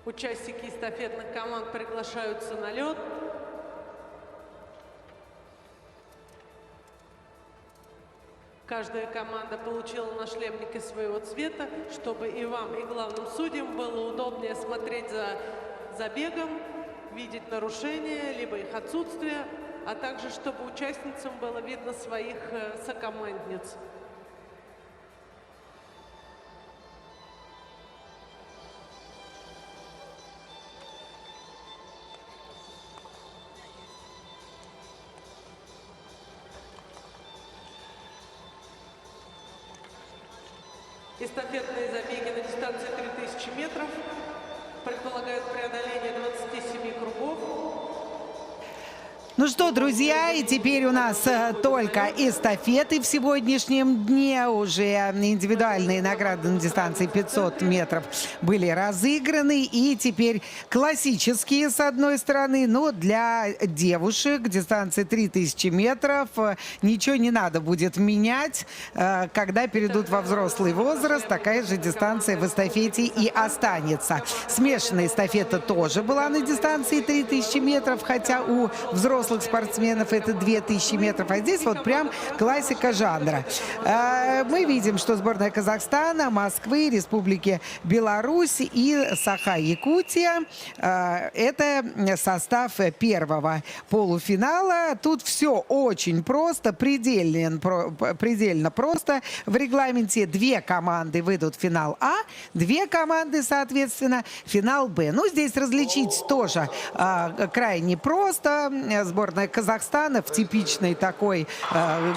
Участники эстафетных команд приглашаются на лед. Каждая команда получила нашлемники своего цвета, чтобы и вам, и главным судьям было удобнее смотреть за забегом, видеть нарушения, либо их отсутствие, а также чтобы участницам было видно своих сокомандниц. Эстафетные забеги на дистанции 3000 метров предполагают преодоление 27 кругов. Ну что, друзья, и теперь у нас только эстафеты в сегодняшнем дне. Уже индивидуальные награды на дистанции 500 метров были разыграны. И теперь классические, с одной стороны, но для девушек дистанции 3000 метров ничего не надо будет менять. Когда перейдут во взрослый возраст, такая же дистанция в эстафете и останется. Смешанная эстафета тоже была на дистанции 3000 метров, хотя у взрослых спортсменов это 2000 метров, а здесь вот прям классика жанра. Мы видим, что сборная Казахстана, Москвы, Республики Беларусь и Саха-Якутия — это состав первого полуфинала. Тут все очень просто, предельно просто. В регламенте 2 команды выйдут в финал А, 2 команды, соответственно, финал Б. Ну, здесь различить тоже крайне просто. Сборная Казахстана в типичной такой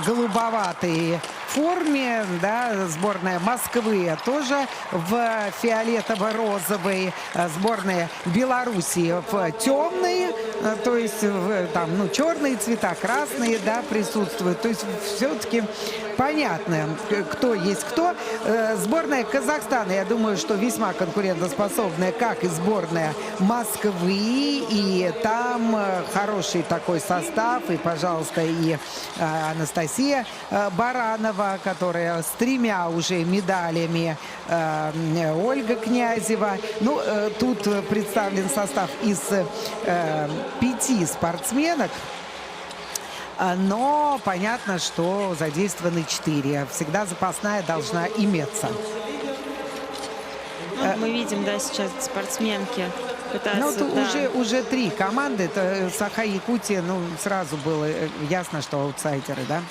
голубоватой форме, да, сборная Москвы тоже в фиолетово-розовой, сборная Белоруссии в темной, то есть там, ну, черные цвета, красные, да, присутствуют. То есть все-таки понятно, кто есть кто. Сборная Казахстана, я думаю, что весьма конкурентоспособная, как и сборная Москвы, и там хороший такой состав, и, пожалуйста, и Анастасия Баранова, которая с 3 уже медалями, Ольга Князева. Ну, тут представлен состав из 5 спортсменок, но понятно, что задействованы 4. Всегда запасная должна иметься. Ну, мы видим, да, сейчас спортсменки пытаются... Ну, тут уже 3 команды. Это Саха-Якутия, ну, сразу было ясно, что аутсайдеры, да?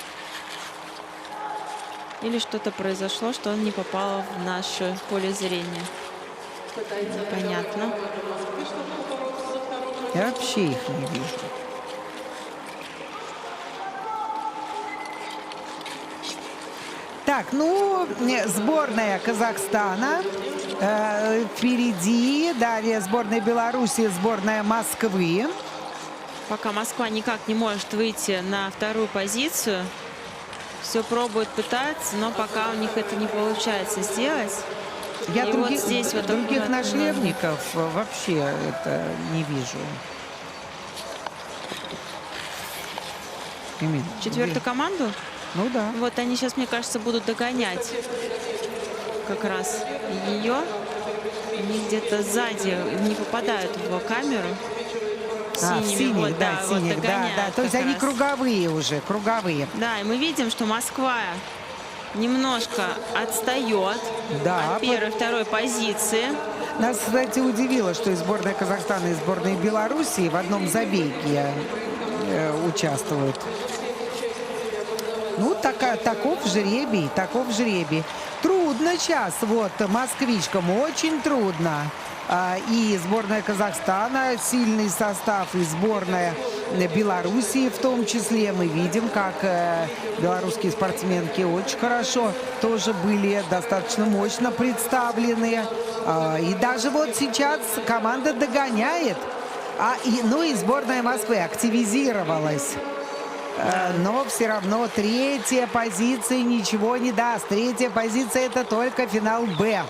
Или что-то произошло, что он не попал в наше поле зрения. Понятно. Я вообще их не вижу. Так, ну, сборная Казахстана впереди. Далее сборная Беларуси, сборная Москвы. Пока Москва никак не может выйти на 2-ю позицию. Все пробуют, пытаться, но пока у них это не получается сделать. Я других, вот здесь вот других нашлемников вообще это не вижу. Именно. 4-ю команду? Ну да. Вот они сейчас, мне кажется, будут догонять как раз ее. Они где-то сзади не попадают в камеру. Синих, вот, да, синих, вот да. То есть они круговые уже, круговые. Да, и мы видим, что Москва немножко отстает от 1-й, 2-й позиции. Нас, кстати, удивило, что и сборная Казахстана, и сборная Белоруссии в одном забеге участвуют. Ну, таков жребий, таков жребий. Трудно сейчас, вот, москвичкам очень трудно. И сборная Казахстана, сильный состав, и сборная Белоруссии в том числе. Мы видим, как белорусские спортсменки очень хорошо тоже были достаточно мощно представлены. И даже вот сейчас команда догоняет. Ну и сборная Москвы активизировалась. Но все равно 3-я позиция ничего не даст. 3-я позиция — это только финал Б.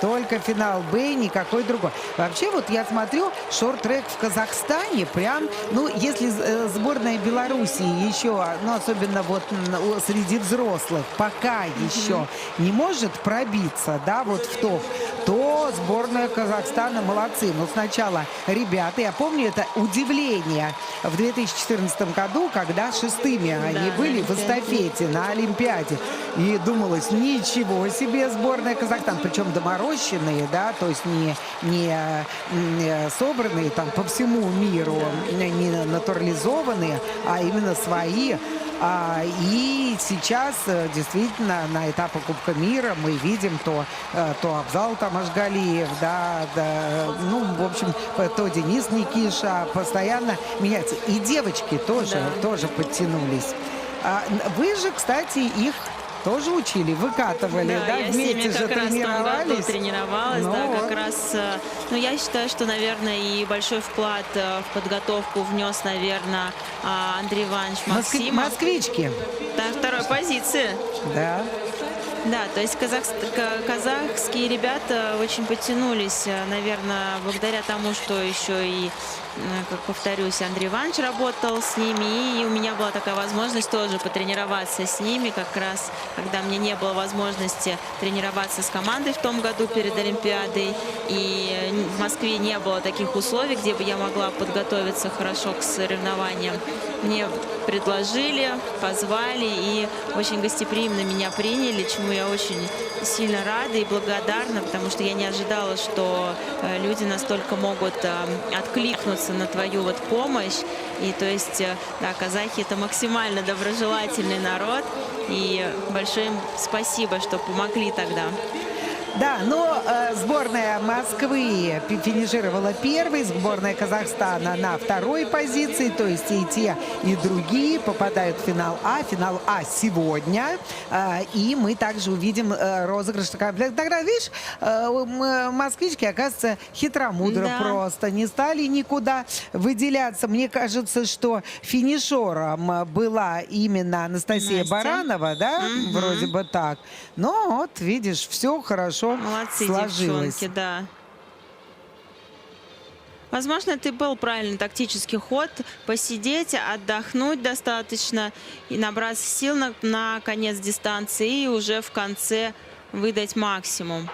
Только финал Б, никакой другой. Вообще, вот я смотрю, шорт-трек в Казахстане прям, ну, если сборная Белоруссии еще, ну, особенно вот среди взрослых, пока еще не может пробиться, да, вот в топ, то сборная Казахстана молодцы. Но сначала ребята, я помню это удивление в 2014 году, когда шестыми они были в эстафете на Олимпиаде. И думалось, ничего себе сборная Казахстана, причем доморощенные, да, то есть не собранные там по всему миру, не натурализованные, а именно свои. И сейчас действительно на этапе Кубка мира мы видим то Абзал Тамашгалиев, да, ну, в общем, то Денис Никиша постоянно меняется. И девочки тоже подтянулись. Вы же, кстати, их тоже учили, выкатывали, да, я вместе с же ними как раз в том году тренировались. тренировалась, Ну, да, вот. как раз, ну, я считаю, что, наверное, и большой вклад в подготовку внес, наверное, Андрей Иванович Максимов. Москвички. Да, второй позиции. Да. Да, то есть казахские ребята очень подтянулись, наверное, благодаря тому, что еще и, как повторюсь, Андрей Иванович работал с ними, и у меня была такая возможность тоже потренироваться с ними, как раз, когда мне не было возможности тренироваться с командой в том году перед Олимпиадой, и в Москве не было таких условий, где бы я могла подготовиться хорошо к соревнованиям. Мне предложили, позвали и очень гостеприимно меня приняли, чему я очень сильно рада и благодарна, потому что я не ожидала, что люди настолько могут откликнуться на твою вот помощь. И то есть, да, казахи — это максимально доброжелательный народ, и большое им спасибо, что помогли тогда. Да, но сборная Москвы финишировала первой, сборная Казахстана на второй позиции, то есть и те, и другие попадают в финал А. Финал А сегодня, и мы также увидим розыгрыш. Тогда, видишь, москвички, оказывается, хитромудро Да. просто, не стали никуда выделяться. Мне кажется, что финишером была именно Анастасия Настя. Баранова, да, вроде бы так. Но вот, видишь, все хорошо Молодцы, сложилось. девчонки, да. Возможно, это и был правильный тактический ход. Посидеть, отдохнуть достаточно и набраться сил на конец дистанции и уже в конце выдать максимум.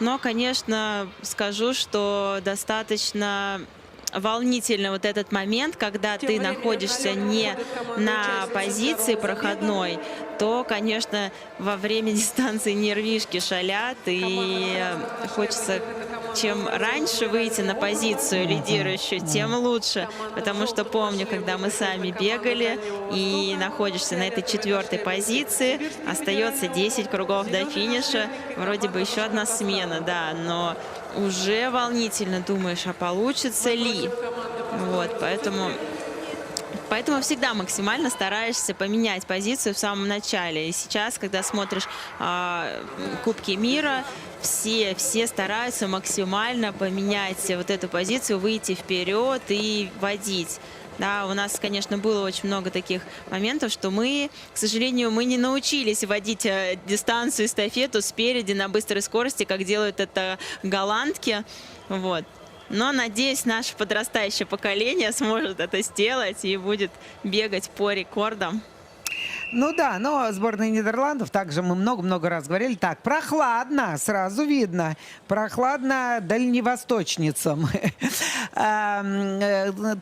Но, конечно, скажу, что достаточно волнительно вот этот момент, когда ты находишься не на позиции проходной, то, конечно, во время дистанции нервишки шалят, и хочется чем раньше выйти на позицию лидирующую, тем лучше. Потому что помню, когда мы сами бегали и находишься на этой 4-й позиции, остается 10 кругов до финиша, вроде бы еще одна смена, да, но уже волнительно думаешь, а получится ли? Вот, поэтому всегда максимально стараешься поменять позицию в самом начале. И сейчас, когда смотришь Кубки мира, все стараются максимально поменять вот эту позицию, выйти вперед и водить. Да, у нас, конечно, было очень много таких моментов, что мы, к сожалению, мы не научились водить дистанцию, эстафету спереди на быстрой скорости, как делают это голландки. Вот. Но, надеюсь, наше подрастающее поколение сможет это сделать и будет бегать по рекордам. Ну да, но сборная Нидерландов, также мы много-много раз говорили, так, прохладно, сразу видно, прохладно дальневосточницам.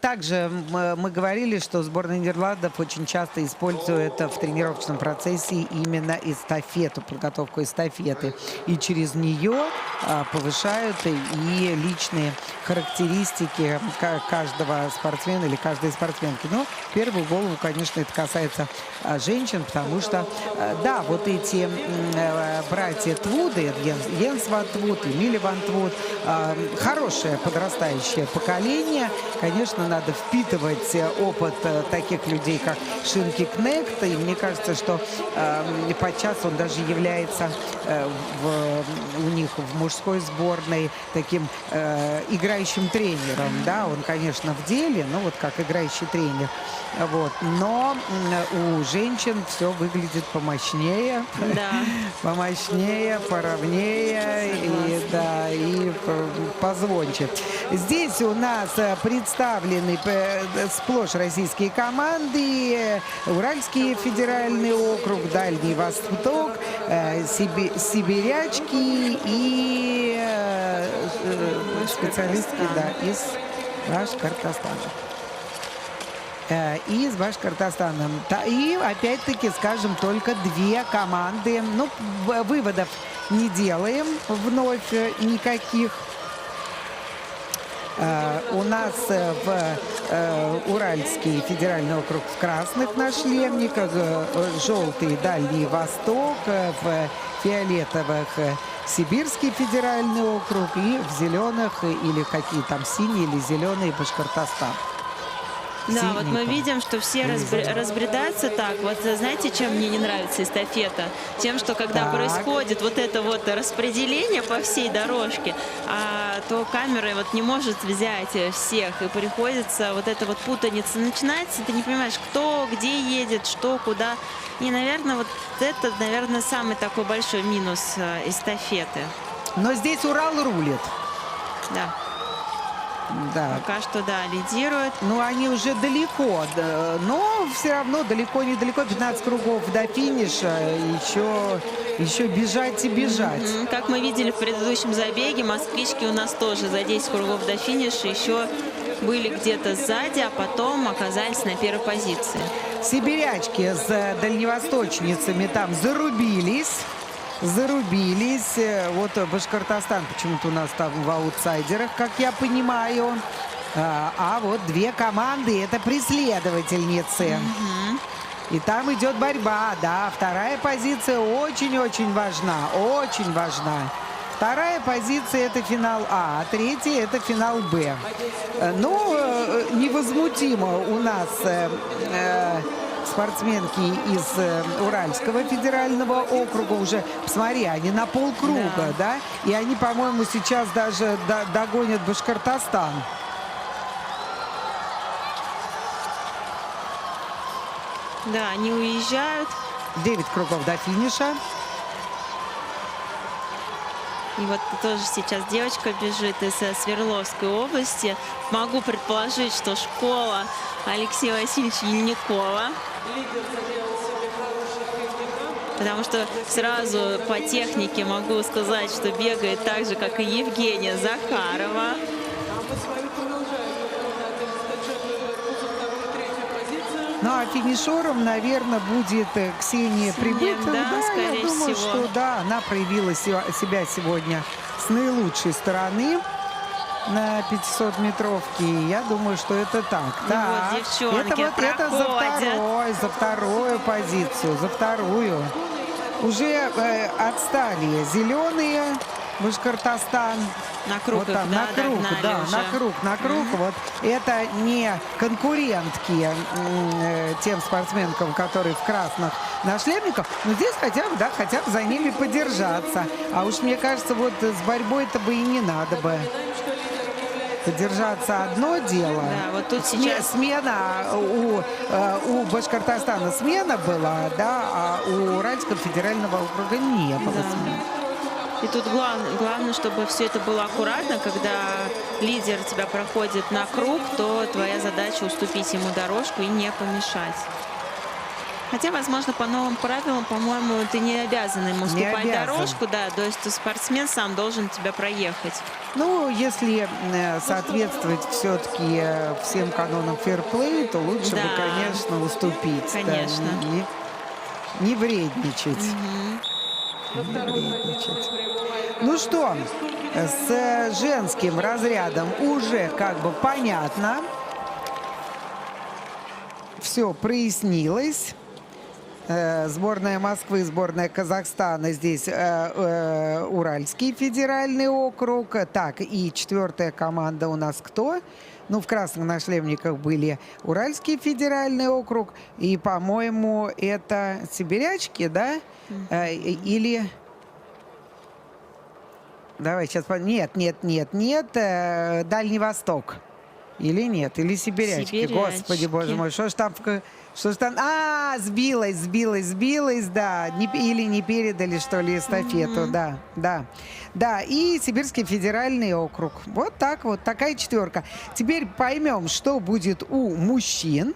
Также мы говорили, что сборная Нидерландов очень часто использует в тренировочном процессе именно эстафету, подготовку эстафеты. И через нее повышают и личные характеристики каждого спортсмена или каждой спортсменки. Но в первую голову, конечно, это касается женщин, потому что, да, вот эти братья Твуды, Йенс Ван Твуд, Эмили Ван Твуд, хорошее подрастающее поколение. Конечно, надо впитывать опыт таких людей, как Шинки Кнехт, и мне кажется, что подчас он даже является у них в мужской сборной таким играющим тренером, да, он, конечно, в деле, но вот как играющий тренер, вот, но у женщин женщин все выглядит помощнее, Да. помощнее, поровнее и, да, и позвонче. Здесь у нас представлены сплошь российские команды: Уральский федеральный округ, Дальний Восток, Сибирячки и специалистки, да, из Башкортостана. Из Башкортостана. И опять-таки, скажем, только две команды. Ну, выводов не делаем вновь никаких. У нас в Уральский федеральный округ в красных нашлемниках, желтый Дальний Восток, в фиолетовых Сибирский федеральный округ и в зеленых или какие там синие или зеленые Башкортостан. Да, вот мы видим, что все разбредаются так. Вот знаете, чем мне не нравится эстафета? Тем, что когда происходит вот это вот распределение по всей дорожке, то камера вот не может взять всех, и приходится вот эта вот путаница начинается, ты не понимаешь, кто где едет, что, куда. И, наверное, вот это, наверное, самый такой большой минус эстафеты. Но здесь Урал рулит. Да. Да. Пока что, да, лидирует. Ну, они уже далеко, да, но все равно далеко-недалеко, 15 кругов до финиша, еще бежать и бежать. Как мы видели в предыдущем забеге, москвички у нас тоже за 10 кругов до финиша еще были где-то сзади, а потом оказались на первой позиции. Сибирячки с дальневосточницами там зарубились. Вот Башкортостан почему-то у нас там в аутсайдерах, как я понимаю. А вот две команды — это преследовательницы. И там идет борьба, да. Вторая позиция очень-очень важна, очень важна. Вторая позиция — это финал А третья — это финал Б. Ну, невозмутимо у нас спортсменки из Уральского федерального округа уже, посмотри, они на полкруга, да? И они, по-моему, сейчас даже догонят Башкортостан. Да, они уезжают. 9 кругов до финиша. И вот тоже сейчас девочка бежит из Свердловской области. Могу предположить, что школа Алексея Васильевича Ельникова. Потому что сразу по технике могу сказать, что бегает так же, как и Евгения Захарова. Ну, а финишером, наверное, будет Ксения Прибытова. Да, скорее я думаю, всего. что да, она проявила себя сегодня с наилучшей стороны на 500-метровке. Я думаю, что это так. Ну Так, вот девчонки это за вторую позицию, за вторую. Уже отстали зеленые, Башкортостан. На круг, вот там, да, на круг, да, уже. на круг. Вот это не конкурентки тем спортсменкам, которые в красных нашлемниках, но здесь хотя бы за ними подержаться. А уж мне кажется, вот с борьбой-то бы и не надо бы. Подержаться одно дело. Да, вот тут сейчас смена у Башкортостана смена была, да, а у Уральского федерального округа не было смены. И тут главное, чтобы все это было аккуратно. Когда лидер тебя проходит на круг, то твоя задача уступить ему дорожку и не помешать. Хотя, возможно, по новым правилам, по-моему, ты не обязан ему уступать дорожку, да, то есть спортсмен сам должен тебя проехать. Ну, если соответствовать все-таки всем канонам фэрплей, то лучше бы, конечно, уступить. Конечно. Да, не вредничать. Не вредничать. Ну что, с женским разрядом уже как бы понятно. Все прояснилось. Сборная Москвы, сборная Казахстана. Здесь Уральский федеральный округ. Так, и четвертая команда у нас кто? Ну, в красных нашлемниках были Уральский федеральный округ. И, по-моему, это сибирячки, да? Или... Давай сейчас... Нет. Дальний Восток. Или нет? Или сибирячки? Сибирячки. Господи, боже мой, что ж там... Что ж там? А, сбилась, да. Или не передали, что ли, эстафету, да. Да, и Сибирский федеральный округ. Вот так вот, такая четверка. Теперь поймем, что будет у мужчин.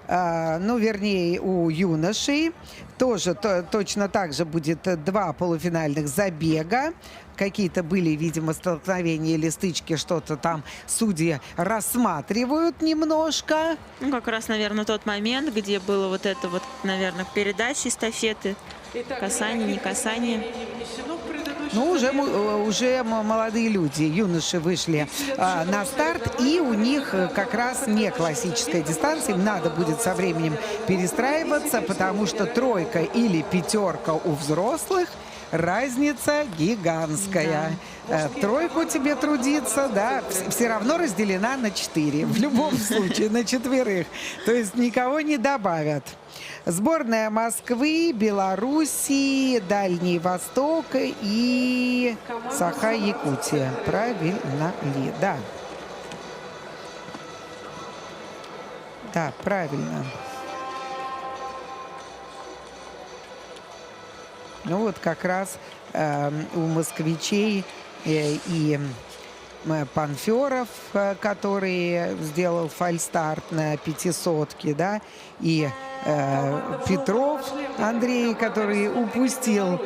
Вернее, у юношей. Тоже точно так же будет 2 полуфинальных забега. Какие-то были, видимо, столкновения или стычки, что-то там судьи рассматривают немножко. Ну, как раз, наверное, тот момент, где было вот это вот, наверное, передача эстафеты, касание, не касание. Ну, уже молодые люди, юноши вышли на старт, и у них как раз не классическая дистанция. Им надо будет со временем перестраиваться, потому что 3 или 5 у взрослых разница гигантская. Да. 3 тебе трудиться, да, все равно разделена на 4. В любом случае, на 4. То есть никого не добавят. Сборная Москвы, Белоруссии, Дальний Восток и Саха-Якутия. Правильно ли? Да. Да, правильно. Ну вот как раз у москвичей и Панферов, который сделал фальстарт на 500-ке, да, и Петров Андрей, который упустил,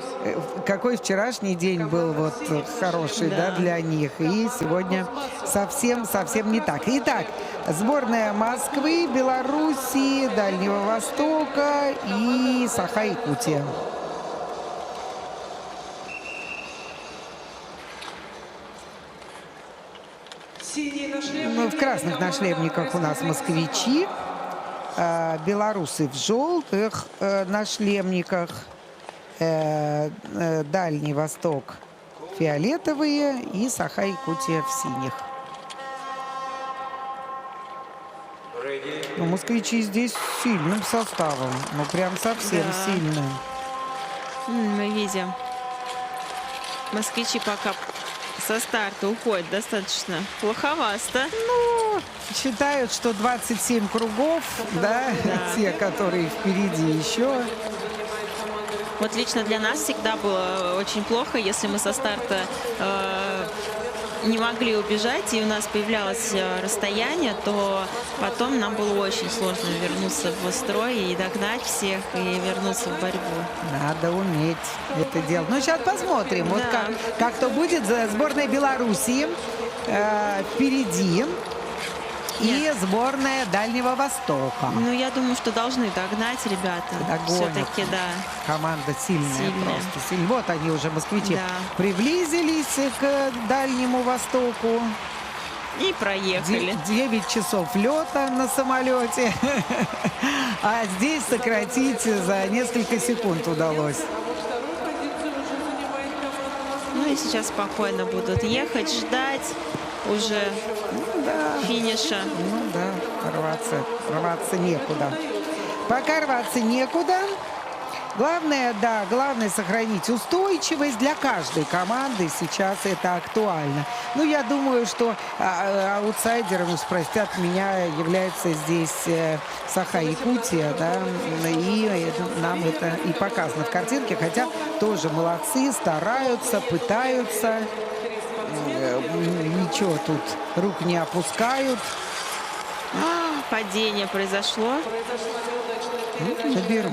какой вчерашний день был вот хороший, да, для них, и сегодня совсем не так. Итак, сборная Москвы, Белоруссии, Дальнего Востока и Саха-Якутия. В красных нашлемниках у нас москвичи, белорусы в желтых нашлемниках, Дальний Восток фиолетовые и Саха-Якутия в синих. Но москвичи здесь с сильным составом, ну прям совсем сильным. Мы видим, москвичи пока со старта уходят достаточно плоховасто. Ну, считают, что 27 кругов, да, те, которые впереди еще. Вот лично для нас всегда было очень плохо, если мы со старта не могли убежать, и у нас появлялось расстояние, то потом нам было очень сложно вернуться в строй и догнать всех, и вернуться в борьбу. Надо уметь это делать. Ну, сейчас посмотрим, вот как то будет. Сборная Белоруссии впереди. И сборная Дальнего Востока. Ну, я думаю, что должны догнать ребята. Все-таки, да. Команда сильная. Просто сильная. Вот они уже, москвичи, приблизились к Дальнему Востоку. И проехали. 9 часов лета на самолете. А здесь сократить за несколько секунд удалось. Ну и сейчас спокойно будут ехать, ждать уже финиша. Ну да, рваться некуда. Пока рваться некуда. Главное, главное сохранить устойчивость. Для каждой команды сейчас это актуально. Ну, я думаю, что аутсайдером, простят меня, является здесь Саха-Якутия, да, и нам это и показано в картинке, хотя тоже молодцы, стараются, пытаются. Ничего тут, рук не опускают. Падение произошло.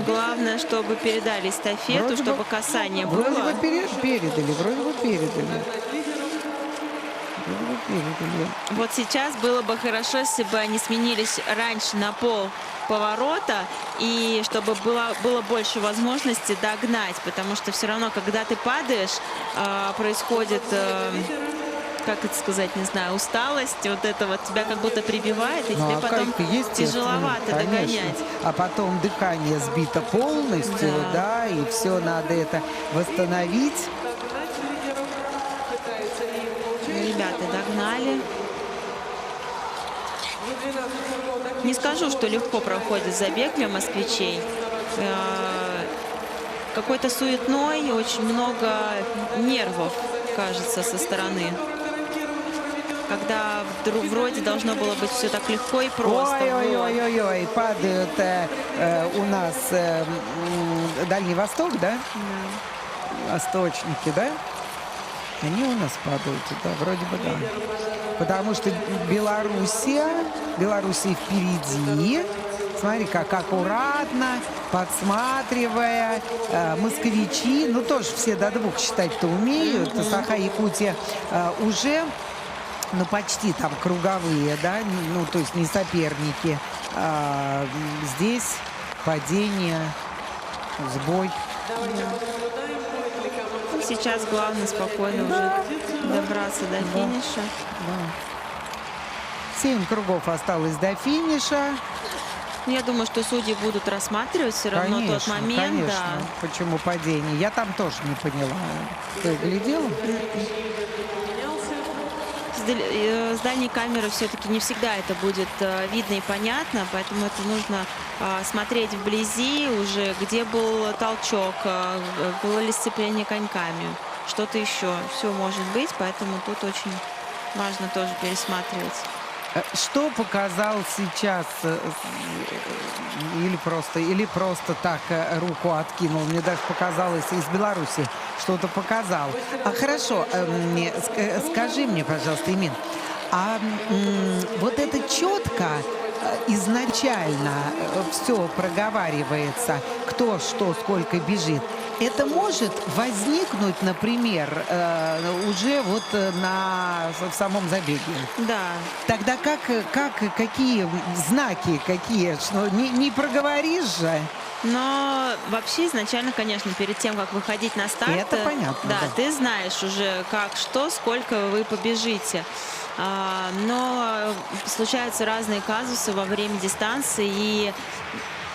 Главное, чтобы передали эстафету, чтобы касание было. Вроде бы передали. Вот сейчас было бы хорошо, если бы они сменились раньше на пол поворота, и чтобы было больше возможности догнать, потому что все равно, когда ты падаешь, происходит... как это сказать, не знаю, усталость, вот это вот тебя как будто прибивает, и тебе потом тяжеловато догонять. А потом дыхание сбито полностью, да, и все надо это восстановить. Ребята догнали. Не скажу, что легко проходит забег для москвичей. Какой-то суетной, очень много нервов, кажется, со стороны. когда вроде должно было быть все так легко и просто. Вот. Ой-ой-ой-ой-ой, падают у нас Дальний Восток, да? Да. Восточники, да? Они у нас падают, да, вроде бы да. Потому что Белоруссия впереди. Смотри, как аккуратно, подсматривая. Москвичи, ну тоже все до 2 считать-то умеют. Саха, Якутия уже, ну почти там круговые, да, ну то есть не соперники. Здесь падение, сбой. Ну, сейчас главное спокойно уже добраться до финиша. Да. 7 кругов осталось до финиша. Я думаю, что судьи будут рассматривать все равно Конечно, тот момент. конечно. Да. Почему падение? Я там тоже не поняла. Ты глядела? С дальней камеры все-таки не всегда это будет видно и понятно, поэтому это нужно смотреть вблизи уже, где был толчок, было ли сцепление коньками, что-то еще. Все может быть, поэтому тут очень важно тоже пересматривать. Что показал сейчас, или просто так руку откинул, мне даже показалось, из Беларуси что-то показал. Хорошо, скажи мне, пожалуйста, Имин, вот это четко изначально все проговаривается, кто что, сколько бежит. Это может возникнуть, например, уже вот в самом забеге. Да. Тогда какие знаки, что не проговоришь же? Но вообще изначально, конечно, перед тем, как выходить на старт, это понятно, да, да. ты знаешь уже, как, что, сколько вы побежите. Но случаются разные казусы во время дистанции, и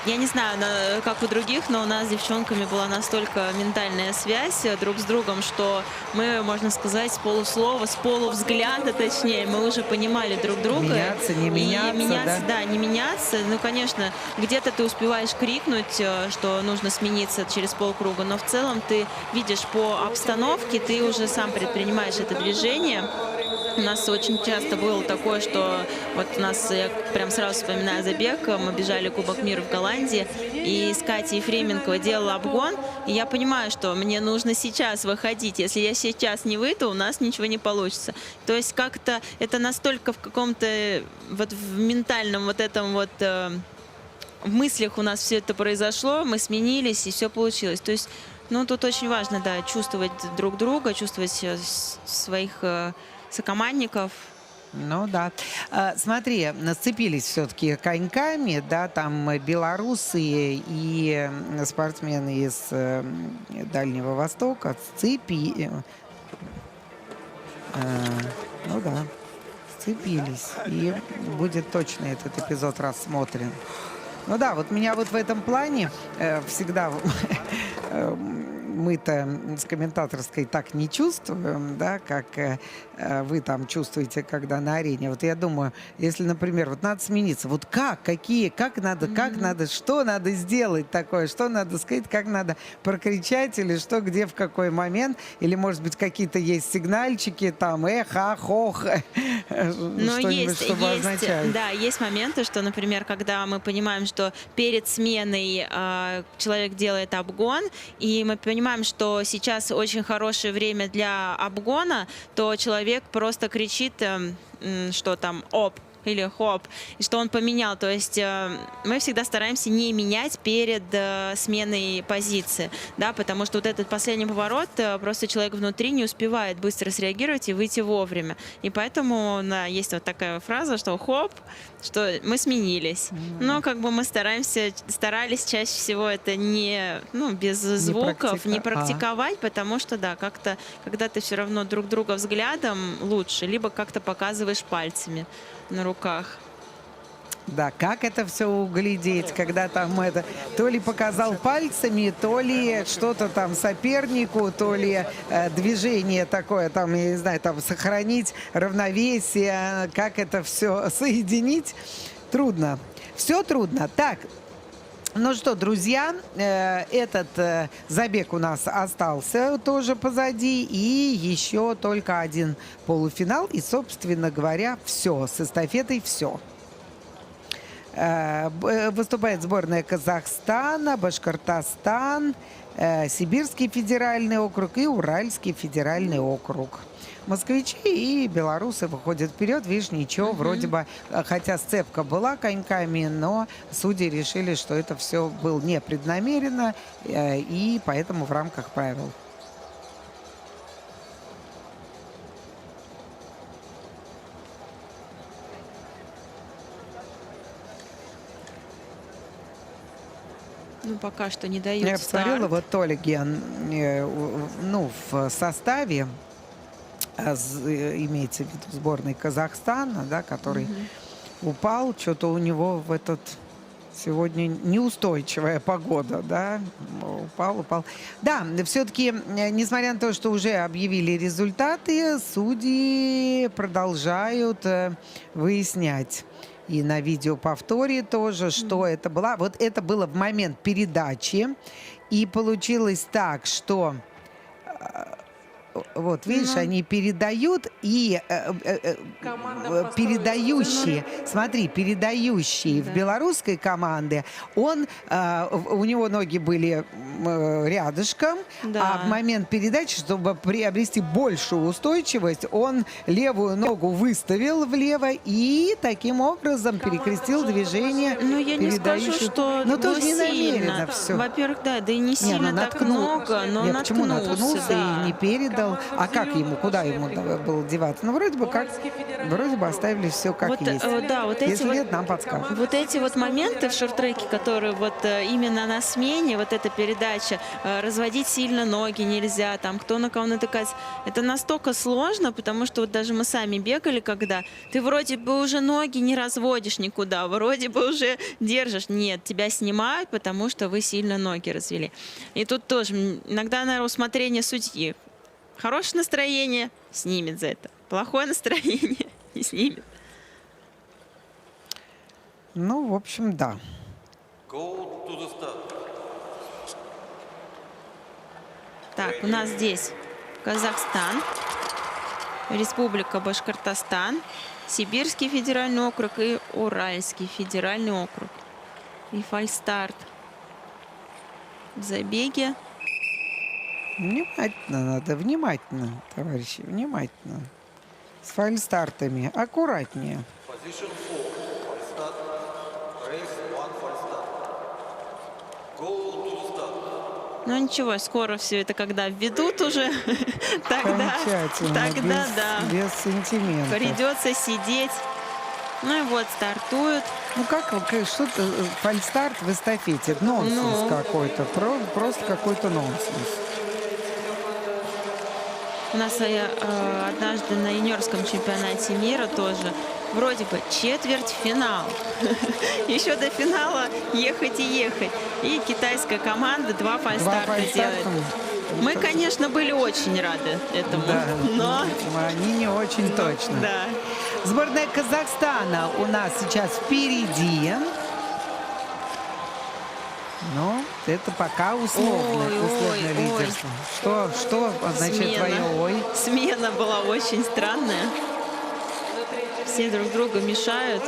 я не знаю, как у других, но у нас с девчонками была настолько ментальная связь друг с другом, что мы, можно сказать, с полуслова, с полувзгляда, точнее, мы уже понимали друг друга. Меняться, не меняться, да? Да, не меняться. Ну, конечно, где-то ты успеваешь крикнуть, что нужно смениться через полкруга, но в целом ты видишь по обстановке, ты уже сам предпринимаешь это движение. У нас очень часто было такое, что вот у нас, я прям сразу вспоминаю забег, мы бежали Кубок мира в Голландии, и с Катей Ефременко делала обгон, и я понимаю, что мне нужно сейчас выходить. Если я сейчас не выйду, у нас ничего не получится. То есть как-то это настолько в каком-то вот в ментальном вот этом вот в мыслях у нас все это произошло, мы сменились, и все получилось. То есть, ну, тут очень важно, да, чувствовать друг друга, чувствовать своих сокомандников. Ну да. Смотри, сцепились все-таки коньками, да, там белорусы и спортсмены из Дальнего Востока ну да, сцепились. И будет точно этот эпизод рассмотрен. Ну да, вот меня вот в этом плане всегда мы-то с комментаторской так не чувствуем, да, как вы там чувствуете, когда на арене. Вот я думаю, если, например, вот надо смениться, вот как надо, что надо сделать такое, что надо сказать, как надо прокричать, или что, где, в какой момент, или, может быть, какие-то есть сигнальчики, там, ах, ох, что-нибудь, чтобы означать. Да, есть моменты, что, например, когда мы понимаем, что перед сменой человек делает обгон, и мы понимаем, что сейчас очень хорошее время для обгона, то человек просто кричит, что там «оп» или «хоп», и что он поменял. То есть мы всегда стараемся не менять перед сменой позиции, да, потому что вот этот последний поворот, просто человек внутри не успевает быстро среагировать и выйти вовремя. И поэтому есть вот такая фраза, что «хоп», что мы сменились. Но как бы мы старались чаще всего это без звуков не практиковать, потому что, да, как-то, когда ты все равно друг друга взглядом лучше, либо как-то показываешь пальцами на руках. Да, как это все углядеть, когда там то ли показал пальцами, то ли что-то там сопернику, то ли движение такое, там, я не знаю, там сохранить равновесие, как это все соединить, трудно. Все трудно. Так, Ну что, друзья, этот забег у нас остался тоже позади. И еще только один полуфинал. И, собственно говоря, все. С эстафетой все. Выступает сборная Казахстана, Башкортостан, Сибирский федеральный округ и Уральский федеральный округ. Москвичи и белорусы выходят вперед. Видишь, ничего, вроде бы, хотя сцепка была коньками, но судьи решили, что это все было непреднамеренно, и поэтому в рамках правил. Ну, пока что не дают Я старт. посмотрела, вот Толиген, ну, в составе, имеется в виду сборной Казахстана, да, который упал, что-то у него в этот сегодня неустойчивая погода, да, упал. Да, все-таки, несмотря на то, что уже объявили результаты, судьи продолжают выяснять. И на видеоповторе тоже, что это было. Вот это было в момент передачи. И получилось так, что... Вот, видишь, они передают, и передающие, смотри, передающий в белорусской команде, он, у него ноги были рядышком, а в момент передачи, чтобы приобрести большую устойчивость, он левую ногу выставил влево и таким образом перекрестил движение. Ну, я не скажу, что но было тоже не намеренно сильно. все. Во-первых, да и не сильно так много, но Нет, почему наткнулся да. и не передал? А как ему, куда ему было деваться? Ну, вроде бы оставили все как вот, есть. Да, вот эти Если вот, нет, нам подскажут. вот эти вот моменты в шорт-треке, которые вот именно на смене, вот эта передача, разводить сильно ноги нельзя, там, кто на кого натыкается. Это настолько сложно, потому что вот даже мы сами бегали, когда ты вроде бы уже ноги не разводишь никуда, вроде бы уже держишь. Нет, тебя снимают, потому что вы сильно ноги развели. И тут тоже иногда, наверное, усмотрение судьи. Хорошее настроение — снимет за это. Плохое настроение — не снимет. Ну, в общем, да. Так, у нас здесь Казахстан, Республика Башкортостан, Сибирский федеральный округ и Уральский федеральный округ. И фальстарт в забеге. Внимательно надо, внимательно, товарищи, внимательно. С фальстартами аккуратнее. Ну ничего, скоро все это когда введут уже, тогда да, без сентиментов. придется сидеть. Ну и вот стартуют. Ну как что-то, фальстарт в эстафете, нонсенс какой-то, просто какой-то нонсенс. У нас однажды на юниорском чемпионате мира тоже вроде бы четвертьфинал. Еще до финала ехать и ехать. И китайская команда 2 фальстарта делает. Мы, конечно, были очень рады этому, да, но они не очень точно. Да. Сборная Казахстана у нас сейчас впереди. Но это пока условное лидерство. Что означает твое «ой»? Смена была очень странная. Все друг друга мешают.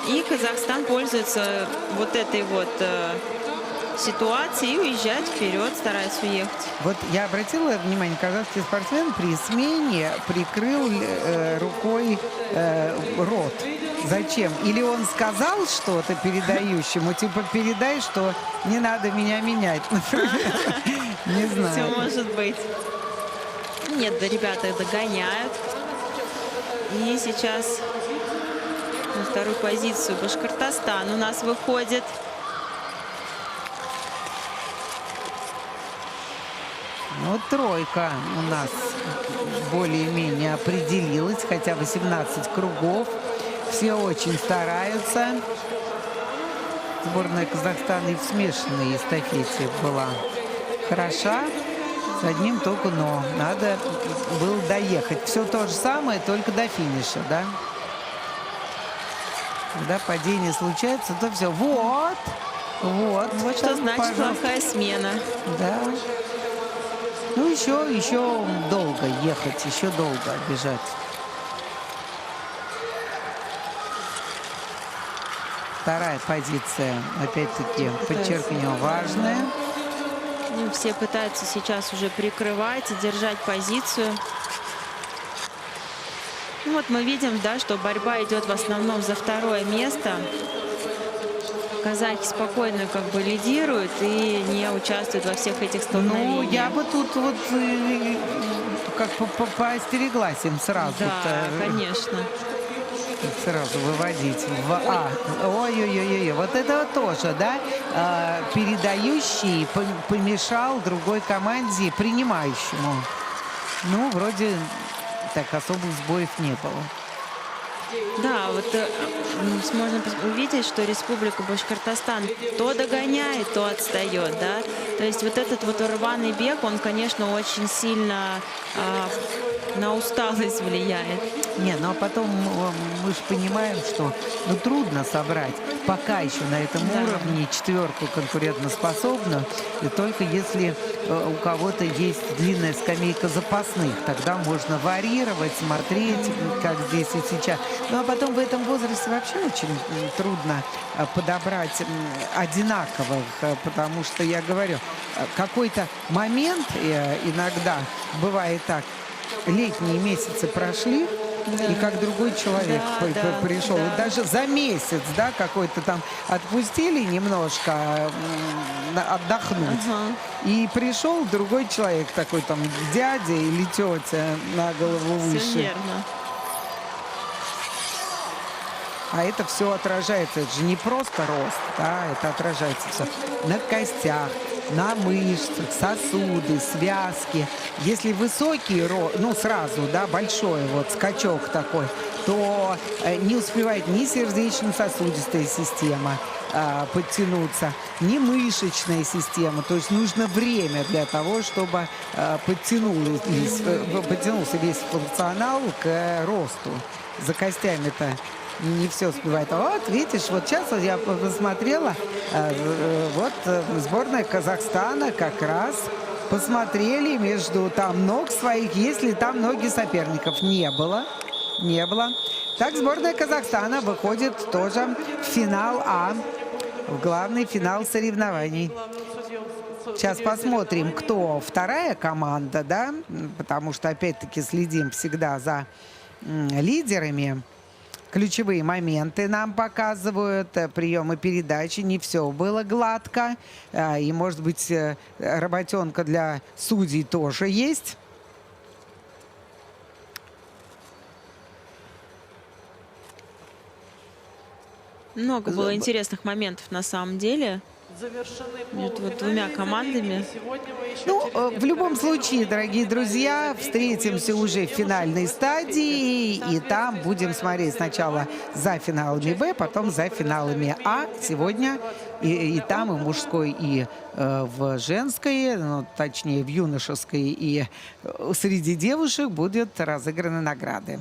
И Казахстан пользуется вот этой вот ситуацией и уезжает вперед, старается уехать. Вот я обратила внимание, казахский спортсмен при смене прикрыл рукой рот. Зачем? Или он сказал что-то передающему, типа передай, что не надо меня менять, например. Не знаю. Все может быть. Нет, да, ребята догоняют. И сейчас на вторую позицию Башкортостан у нас выходит. Ну, тройка у нас более-менее определилась, хотя 18 кругов. Все очень стараются. Сборная Казахстана и в смешанной эстафете была хороша. С одним только но. Надо было доехать. Все то же самое, только до финиша, да? Когда падение случается, то все. Вот. Вот. Вот что там, значит пожалуйста. плохая смена. Да. Ну, еще долго ехать, еще долго бежать. Вторая позиция, опять-таки, подчеркнем, важная. Ну, все пытаются сейчас уже прикрывать и держать позицию. Ну, вот мы видим, да, что борьба идет в основном за второе место. Казахи спокойно как бы лидируют и не участвуют во всех этих столкновениях. Ну, я бы тут вот как поостереглась им сразу. Да, конечно. Сразу выводить ой-ой-ой, вот это вот тоже, да, передающий помешал другой команде, принимающему. Ну, вроде так особых сбоев не было. Да, вот можно увидеть, что Республика Башкортостан то догоняет, то отстает, да. То есть вот этот вот рваный бег, он, конечно, очень сильно на усталость влияет. Не, ну а потом мы же понимаем, что трудно собрать пока еще на этом уровне четверку конкурентоспособную, и только если у кого-то есть длинная скамейка запасных, тогда можно варьировать, смотреть, как здесь и сейчас. Ну а потом в этом возрасте вообще очень трудно подобрать одинаковых, потому что, я говорю, какой-то момент иногда бывает так, летние месяцы прошли, и как другой человек пришел. Да. И даже за месяц, да, какой-то там отпустили немножко отдохнуть. И пришел другой человек, такой там дядя или тетя на голову выше. Все верно. А это все отражается. Это же не просто рост, да, это отражается все на костях, на мышцах, сосуды, связки. Если высокий рост, ну сразу, да, большой вот скачок такой, то не успевает ни сердечно-сосудистая система подтянуться, ни мышечная система. То есть нужно время для того, чтобы подтянулся весь функционал к росту. За костями-то не все успевает. А вот, видишь, вот сейчас я посмотрела, вот сборная Казахстана как раз посмотрели между там ног своих, если там ноги соперников не было. Не было. Так сборная Казахстана выходит тоже в финал в главный финал соревнований. Сейчас посмотрим, кто вторая команда, да, потому что опять-таки следим всегда за лидерами. Ключевые моменты нам показывают, приемы передачи. Не все было гладко. И, может быть, работенка для судей тоже есть. Много было интересных моментов на самом деле. Между вот двумя командами. Ну, в любом случае, дорогие друзья, встретимся уже в финальной стадии, и там будем смотреть сначала за финалами Б, потом за финалами А. Сегодня и там, и в мужской, и в женской, ну, точнее, в юношеской, и среди девушек будут разыграны награды.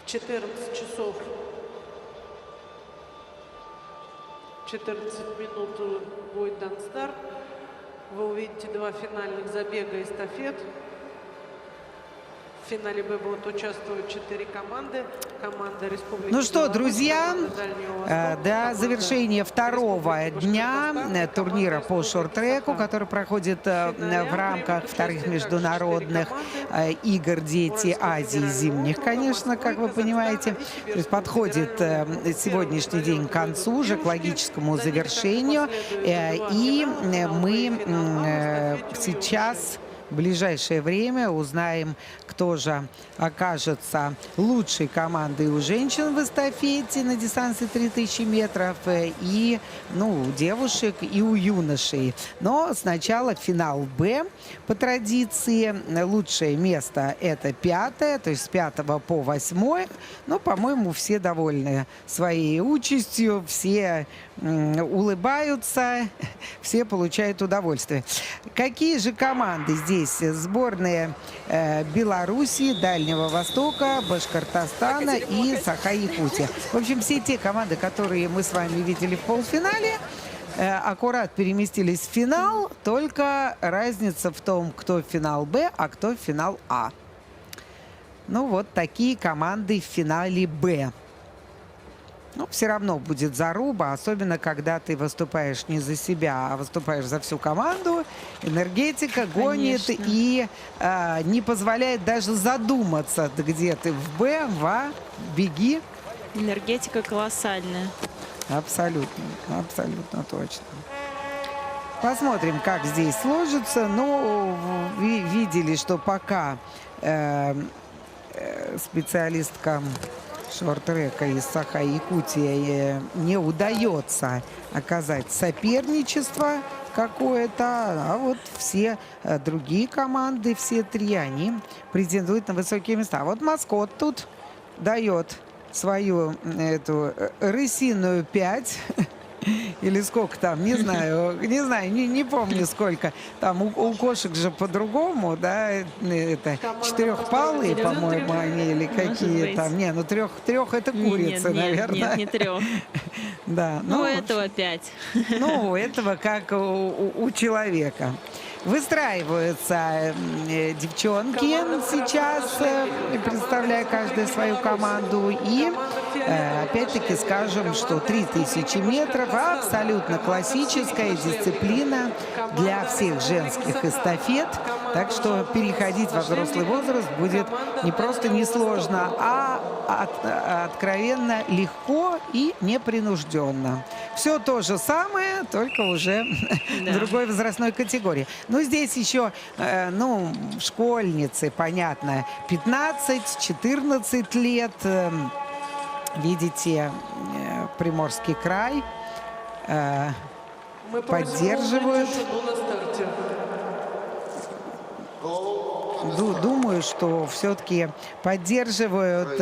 В 14 часов 14 минут будет дан старт. Вы увидите два финальных забега эстафет. В финале Б будут участвовать 4 команды. Команда Республики Ну что, Беларусь, друзья, команда Дальнего Востока, до команда завершения второго Республики дня Башкортостан, турнира по команда шорт-треку, Республики который проходит в финале рамках примут вторых участие международных также 4 игр «Дети Азии» зимних, конечно, как вы понимаете. То есть подходит сегодняшний день к концу, уже к логическому завершению. И мы сейчас в ближайшее время узнаем, кто же окажется лучшей командой у женщин в эстафете на дистанции 3000 метров, и у девушек, и у юношей. Но сначала финал «Б». По традиции лучшее место – это 5-е, то есть с 5 по 8. Но, по-моему, все довольны своей участью, все улыбаются, все получают удовольствие. Какие же команды здесь? Сборные Белоруссии, Дальнего Востока, Башкортостана и Саха-Якутия. В общем, все те команды, которые мы с вами видели в полуфинале, аккурат переместились в финал, только разница в том, кто в финал «Б», а кто в финал «А». Ну, вот такие команды в финале «Б». Но все равно будет заруба, особенно когда ты выступаешь не за себя, а выступаешь за всю команду. Энергетика гонит. Конечно. И не позволяет даже задуматься, где ты в «Б», в «А», беги. Энергетика колоссальная. Абсолютно, абсолютно точно. Посмотрим, как здесь сложится. Ну, видели, что пока специалисткам шорт-трека из Саха-Якутии не удается оказать соперничество какое-то, а вот все другие команды, все три, они претендуют на высокие места. Вот маскот тут дает свою эту рысиную 5. Или сколько там, не знаю, не помню сколько. Там у кошек же по-другому, да, это четырехпалые, по-моему, они или какие там. Не, ну трех это курицы, наверное. Нет, не трех. Да, ну, у этого 5. Ну, у этого как у человека. Выстраиваются девчонки сейчас, представляя каждую свою команду. И опять-таки скажем, что 3000 метров абсолютно классическая дисциплина для всех женских эстафет. Так что переходить во взрослый возраст будет не просто несложно, а откровенно легко и непринужденно. Все то же самое, только уже в другой возрастной категории. Но здесь еще, школьницы, понятно, 15-14 лет. Видите, Приморский край поддерживают. Думаю, что все-таки поддерживают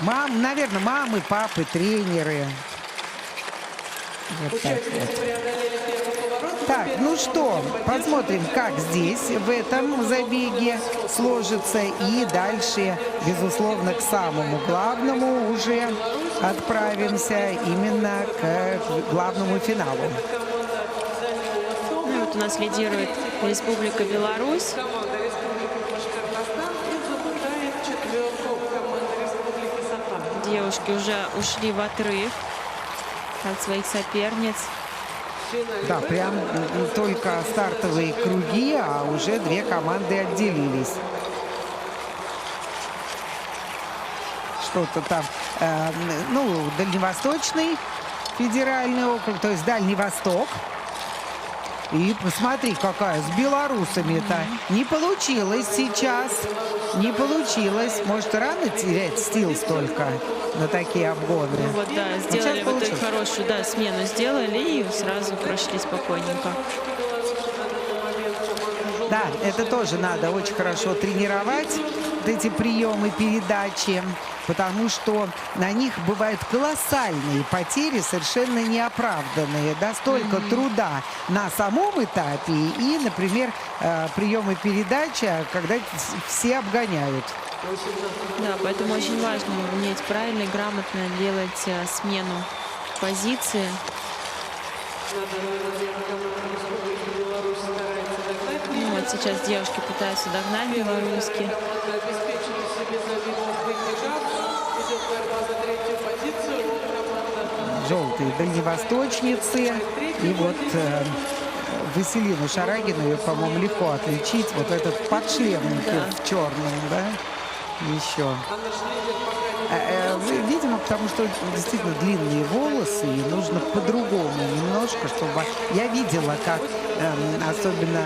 наверное, мамы, папы, тренеры. Вот так вот. Так, ну что, посмотрим, как здесь в этом забеге сложится. И дальше, безусловно, к самому главному уже отправимся, именно к главному финалу. Ну, вот у нас лидирует Республика Беларусь. Девушки уже ушли в отрыв от своих соперниц. Да, прям только стартовые круги, а уже две команды отделились. Что-то там, Дальневосточный федеральный округ, то есть Дальний Восток. И посмотри, какая с белорусами-то. Не получилось сейчас. Не получилось. Может, рано терять стил столько на такие обгоны. Ну вот, да, сделали вот эту хорошую, смену сделали и сразу прошли спокойненько. Да, это тоже надо очень хорошо тренировать, вот эти приемы передачи, потому что на них бывают колоссальные потери, совершенно неоправданные. Да, столько труда на самом этапе и, например, приемы передачи, когда все обгоняют. Да, поэтому очень важно уметь правильно и грамотно делать смену позиции. Ну, вот сейчас девушки пытаются догнать белорусские. Желтые дальневосточницы. И вот Василину Шарагину, ее, по-моему, легко отличить. Вот этот подшлемник в черном, да? Еще. А наш лидер пока не Видимо, потому что действительно длинные волосы, и нужно по-другому немножко, чтобы... Я видела, как особенно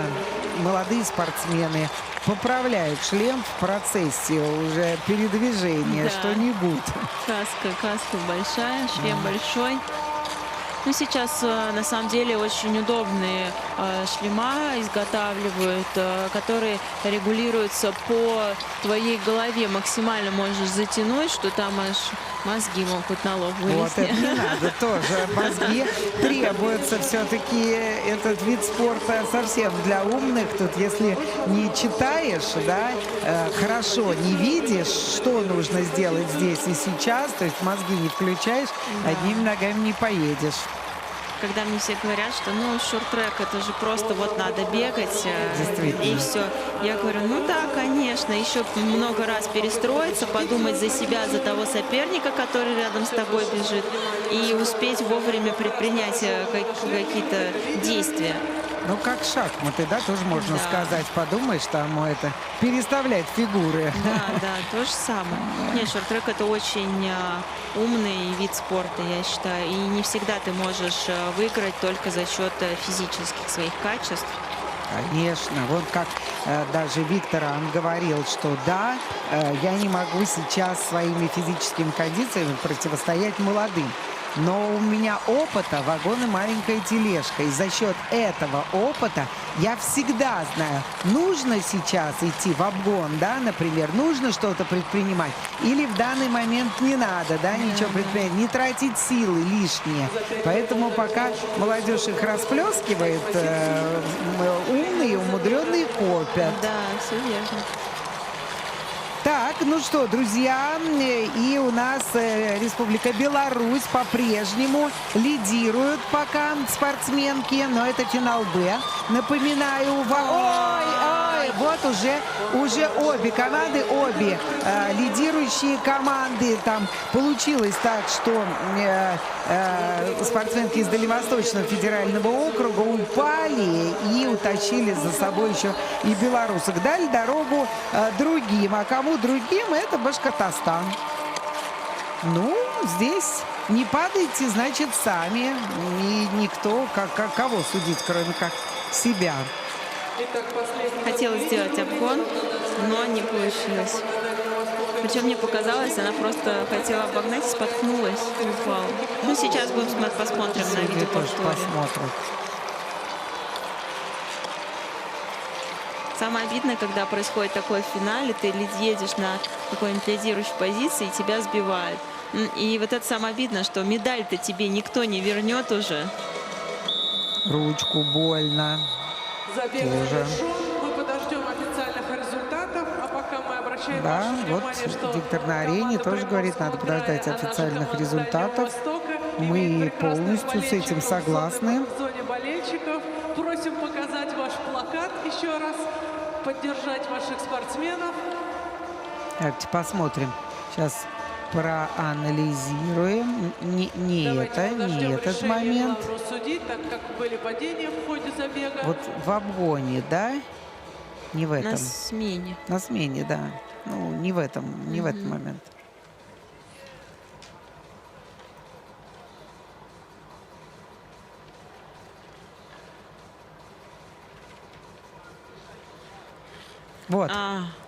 молодые спортсмены поправляют шлем в процессе уже передвижения, Да. что-нибудь. Каска большая, шлем большой. Ну, сейчас на самом деле очень удобные шлема изготавливают, которые регулируются по твоей голове. Максимально можешь затянуть, что там аж мозги могут на лоб Вот вылезти. это не надо тоже. Мозги требуется все-таки этот вид спорта совсем для умных. Тут если не читаешь, да, хорошо не видишь, что нужно сделать здесь и сейчас, то есть мозги не включаешь, одними ногами не поедешь. Когда мне все говорят, что ну шорт-трек это же просто вот надо бегать Действительно. и все. Я говорю, ну да, конечно, еще много раз перестроиться, подумать за себя, за того соперника, который рядом с тобой бежит, и успеть вовремя предпринять какие-то действия. Ну, как шахматы, да, тоже можно Да. сказать. Подумаешь, там это переставлять фигуры. Да, то же самое. Нет, шорт-трек это очень умный вид спорта, я считаю. И не всегда ты можешь выиграть только за счет физических своих качеств. Конечно, вот как даже Виктор говорил, что да, я не могу сейчас своими физическими кондициями противостоять молодым. Но у меня опыта вагон и маленькая тележка. И за счет этого опыта я всегда знаю, нужно сейчас идти в обгон, да, например, нужно что-то предпринимать. Или в данный момент не надо, да, ничего предпринимать, не тратить силы лишние. Поэтому пока молодежь их расплескивает, умные, умудренные копят. Да, все верно. Так, ну что, друзья, и у нас Республика Беларусь по-прежнему лидирует пока спортсменки, но это финал Б. Напоминаю, ой, вот уже обе команды, обе лидирующие команды. Там получилось так, что спортсменки из Дальневосточного федерального округа упали и утащили за собой еще и белорусок. Дали дорогу другим. А кому другим? Это Башкортостан. Ну, здесь не падайте, значит, сами. И никто, кого судить, кроме как себя. Итак, последний Хотела сделать обгон, но не получилось. Причем мне показалось, она просто хотела обогнать и споткнулась и упала. Ну, сейчас посмотрим на Судьи тоже видеоповторе. посмотрят. Самое обидное, когда происходит такое в финале, ты едешь на какой-нибудь лидирующей позиции, и тебя сбивают. И вот это самое обидное, что медаль-то тебе никто не вернет уже. Ручку больно. забег Тоже. завершен. Мы подождем официальных результатов, а пока мы обращаем Да, ваше вот внимание, что Виктор на арене команда тоже говорит, надо Приморского подождать края, она же официальных команда результатов. Дальнего Востока, Мы имеет прекрасных полностью с этим болельщиков, согласны. в зоне болельщиков. Просим показать ваш плакат еще раз, поддержать ваших спортсменов. Давайте посмотрим. Сейчас проанализируем. Не Давайте подождем этот решения момент. главного судьи, так как были падения в ходе забега. Вот в обгоне, да? Не в этом. На смене. На смене, да. Ну, не в этом момент. Вот,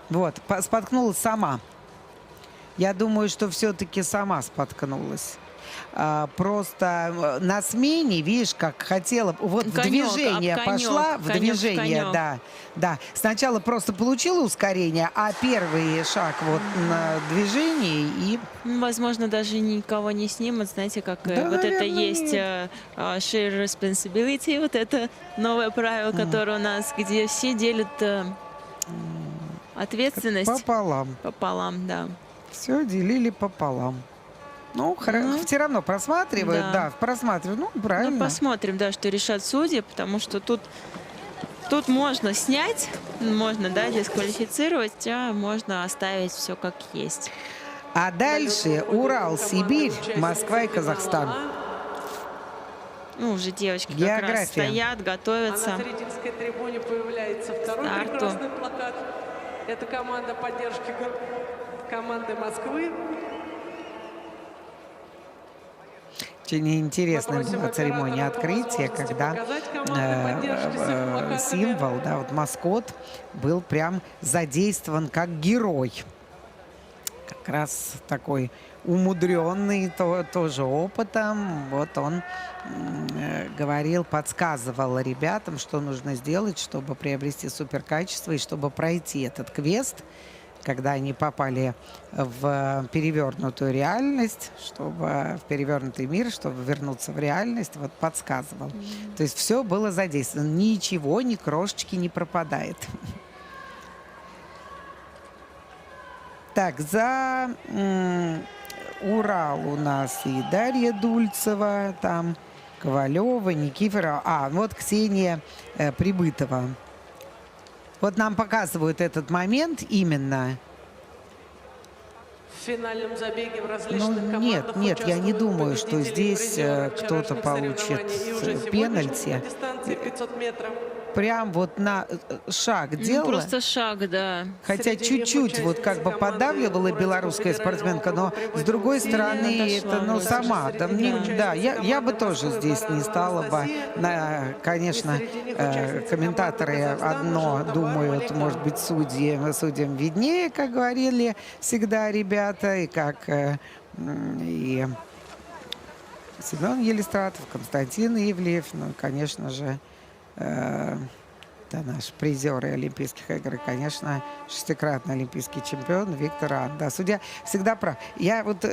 вот, споткнулась сама. Я думаю, что все-таки сама споткнулась. Просто на смене, видишь, как хотела, вот в Конёк, движение об конёк, пошла, в конёк, движение, конёк. да. Сначала просто получила ускорение, а первый шаг вот на движении и... Возможно, даже никого не снимут. Знаете, как Да, вот это наверное, есть share responsibility, вот это новое правило, которое у нас, где все делят ответственность Пополам. пополам, да. Все делили пополам. Ну, все равно просматривают, Да. просматривают. Ну, правильно. Ну, посмотрим, да, что решат судьи, потому что тут можно снять, можно, да, дисквалифицировать, а можно оставить все как есть. А дальше Урал, Сибирь, Москва и Казахстан. Ну, уже девочки как География. раз стоят, А готовятся. на зрительской трибуне появляется второй Старту. прекрасный плакат. Это команда поддержки команды Москвы. Очень интересная Попросим была церемония оператора по открытия, возможности когда показать команды поддержки своим плакатами. символ, да, вот маскот был прям задействован как герой. Как раз такой умудренный тоже опытом. Вот он говорил, подсказывал ребятам, что нужно сделать, чтобы приобрести суперкачество и чтобы пройти этот квест, когда они попали в перевернутую реальность, чтобы в перевернутый мир, чтобы вернуться в реальность, вот подсказывал. То есть все было задействовано. Ничего, ни крошечки не пропадает. Так, за Урал у нас и Дарья Дульцева, там Ковалева, Никифорова. А, вот Ксения Прибытова. Вот нам показывают этот момент именно. В финальном забеге в различных командах Нет, я не участвуют думаю, что победители здесь призеры кто-то вчерашних получит соревнований и уже сегодняшних пенальти. на дистанции 500 метров. Прям вот на шаг Ну, делала. просто шаг, да. Хотя Среди чуть-чуть вот как бы участниц поддавливала команды белорусская спортсменка, но с другой стороны не это, отошла. сама. Да, да, я бы Команды тоже Москвы здесь не Баранова стала бы. Анастасия. Конечно, И среди них участницы комментаторы команды Казахстана одно Жолтабаева думают, Алика. может быть, судьям виднее, как говорили всегда ребята, и как и Семен Елистратов, Константин Ивлеев, ну, конечно же, это наш призер Олимпийских игр, и, конечно, шестикратный олимпийский чемпион Виктор Ан. Да, судья всегда прав. Я вот,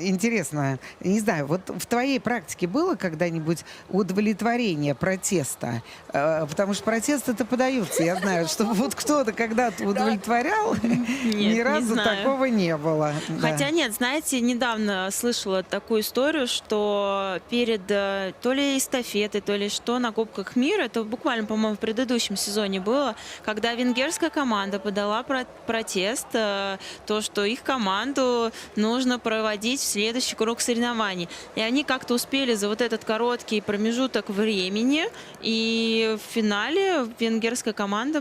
интересно, не знаю, вот в твоей практике было когда-нибудь удовлетворение протеста? Потому что протесты-то подаются. Я знаю, что вот кто-то когда-то удовлетворял, ни не разу знаю. такого не было. Да. Хотя нет, знаете, недавно слышала такую историю, что перед то ли эстафетой, то ли что на Кубках мира, это буквально, по-моему, в предыдущем сезоне было, когда венгерская команда подала протест, то, что их команду нужно проводить в следующий круг соревнований. И они как-то успели за вот этот короткий промежуток времени, и в финале венгерская команда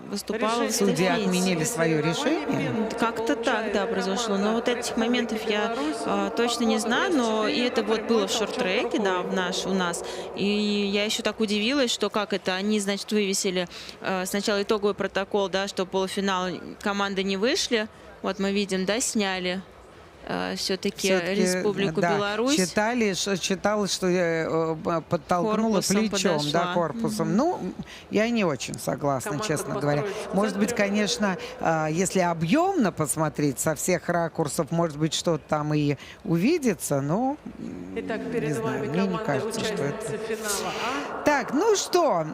выступала в Решение Судьи эстафете. отменили свое решение? Как-то так, да, произошло. Но вот этих моментов я точно не знаю, но и это вот было в шорт-треке, да, у нас. И я еще так удивилась, что как это, они, значит, вывесили сначала итоговый протокол, да, что полуфинал команды не вышли. Вот мы видим, да, сняли все-таки Республику да, Беларусь. Считалось, что подтолкнула Корпусом плечом, подошла. да, корпусом. Ну, я не очень согласна, Команда честно говоря. построится в Может быть, центре. конечно, если объемно посмотреть со всех ракурсов, может быть, что-то там и увидится, но Итак, не перед знаю, вами мне не команда кажется, что это... участницы финала А. Так, ну что,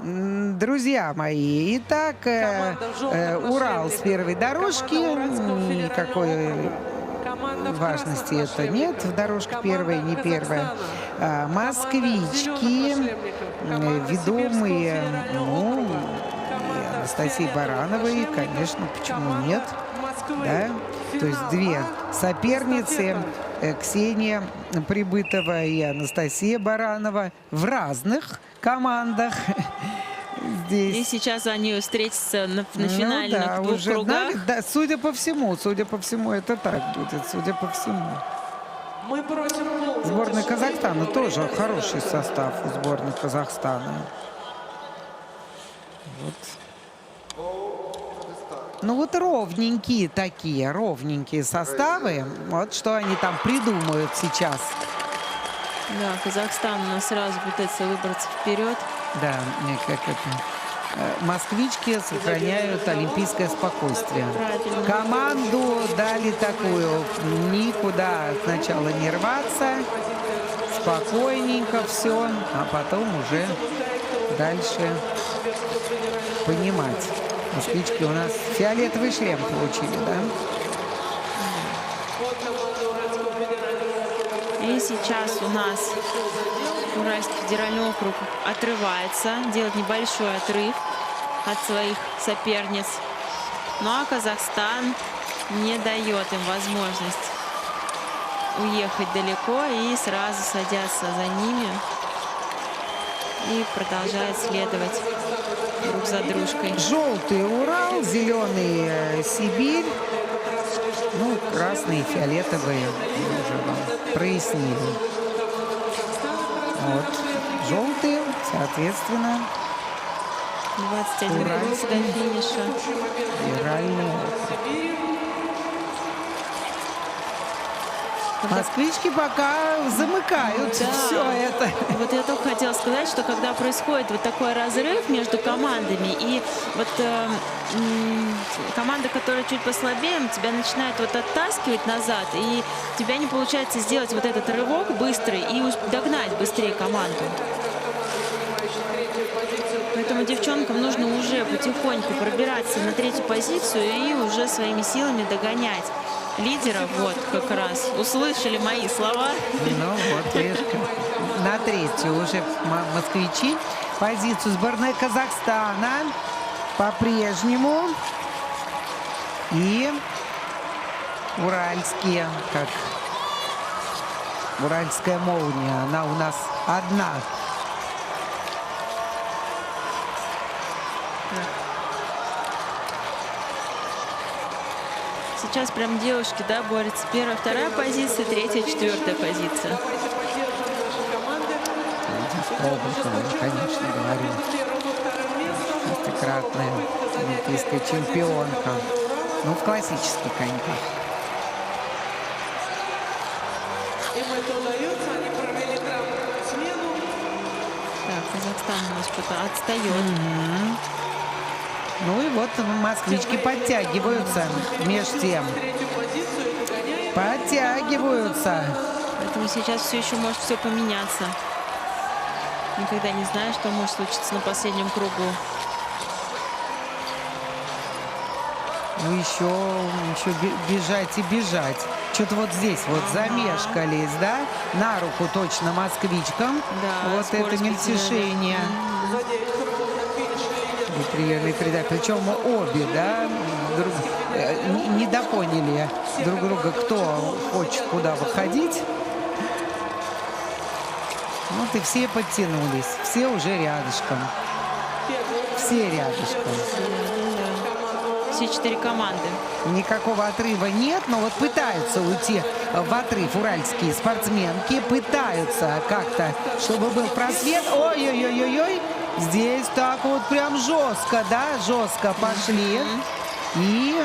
друзья мои, итак, Команда в желтых Урал с нашлепниках. первой дорожки, Команда Уральского федерального никакой округа. Команда в важности красных это нет, нашлепниках. дорожка Команда первая, не первая. Казахстана. Москвички, Команда в зеленых нашлепниках. Команда ведомые, Сибирского федерального ну, округа. и Команда Анастасии фиолетовых Барановой, нашлепников. конечно, почему Команда нет, Москвы. да? То есть Финал две А. соперницы, Эстафета. Ксения Прибытова и Анастасия Баранова, в разных командах. И Здесь. сейчас они встретятся на Ну финальных да, двух уже кругах. знали, да, судя по всему, это так будет, судя по всему. Мы просим полную Сборная тишину Казахстана во тоже время хороший дистанции. состав у сборной Казахстана. Вот. Ну вот ровненькие такие, ровненькие составы. Вот что они там придумают сейчас. Да, Казахстан у нас сразу пытается выбраться вперед. Да, как это. Москвички сохраняют олимпийское спокойствие. Правильно. Команду дали такую, никуда сначала не рваться, спокойненько все, а потом уже дальше понимать. Москвички у нас фиолетовый шлем получили, да? И сейчас у нас Уральский федеральный округ отрывается, делает небольшой отрыв от своих соперниц. Ну а Казахстан не дает им возможность уехать далеко и сразу садятся за ними и продолжают следовать друг за дружкой. Желтый Урал, зеленый Сибирь. Ну, красные, фиолетовые уже вам прояснили. Вот. Желтые, соответственно, 21 круг до финиша. федеральные. Москвички пока замыкают Да. все это. Вот я только хотела сказать, что когда происходит вот такой разрыв между командами, и вот команда, которая чуть послабее, тебя начинает вот оттаскивать назад, и у тебя не получается сделать вот этот рывок быстрый и догнать быстрее команду. Поэтому девчонкам нужно уже потихоньку пробираться на третью позицию и уже своими силами догонять лидеров. Вот как раз услышали мои слова. Ну вот, видишь, на третью уже москвичи. Позицию сборной Казахстана по-прежнему. И уральские, как уральская молния, она у нас одна. Сейчас прям девушки, да, борются. Первая, вторая позиция, третья, четвертая позиция. Конечно, говорю. Шестикратная олимпийская чемпионка. Ну, в классических коньках. Им это удается, они провели грамотную смену. Так, Казахстан у нас что-то отстает. Ну и вот москвички подтягиваются меж тем. Третью позицию догоняет. Подтягиваются. Поэтому сейчас все еще может все поменяться. Никогда не знаешь, что может случиться на последнем кругу. Ну еще бежать и бежать. Что-то вот здесь вот замешкались, да? На руку точно москвичкам. Да, вот это скорость мельтешение. За 9 кругов до финиша лидер. Причем обе, да, недопоняли друг друга, кто хочет куда выходить. Вот и все подтянулись, все уже рядышком. Все рядышком. Все 4 команды. Никакого отрыва нет, но вот пытаются уйти в отрыв уральские спортсменки. Пытаются как-то, чтобы был просвет. Ой-ой-ой-ой-ой. Здесь так вот прям жестко, да, жестко пошли. И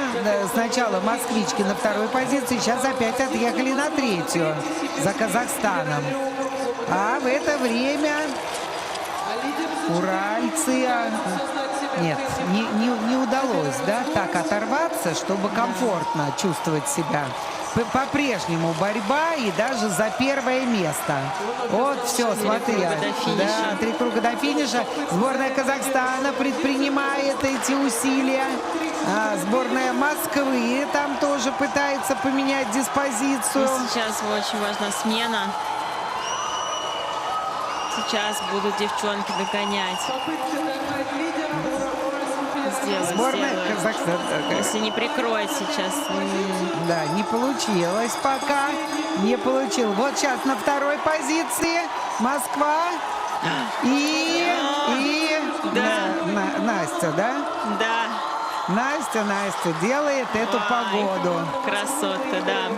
сначала москвички на второй позиции, сейчас опять отъехали на третью за Казахстаном. А в это время уральцы... Нет, не удалось, да, так оторваться, чтобы комфортно чувствовать себя. По-прежнему борьба и даже за первое место. Вот все, смотри. Да, 3 круга до финиша. Сборная Казахстана предпринимает эти усилия. Сборная Москвы там тоже пытается поменять диспозицию. И сейчас очень важна смена. Сейчас будут девчонки догонять. Попытка догнать лидера. Сборная Казахстана. Если не прикроет сейчас. Да, не получилось пока. Не получил. Вот сейчас на второй позиции Москва. И да. Настя, да? Да. Настя делает эту погоду. Красотка, да.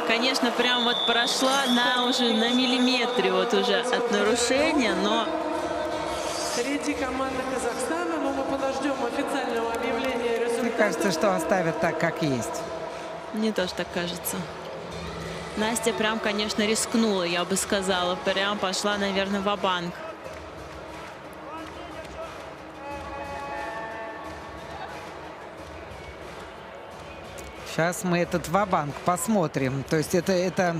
Конечно, прям вот прошла уже на миллиметре вот уже от нарушения, но... Третья команда Казахстана, но мы подождем официального объявления результата. Мне кажется, что оставят так, как есть. Мне тоже так кажется. Настя прям, конечно, рискнула, я бы сказала. Прям пошла, наверное, ва-банк. Сейчас мы этот ва-банк посмотрим. То есть это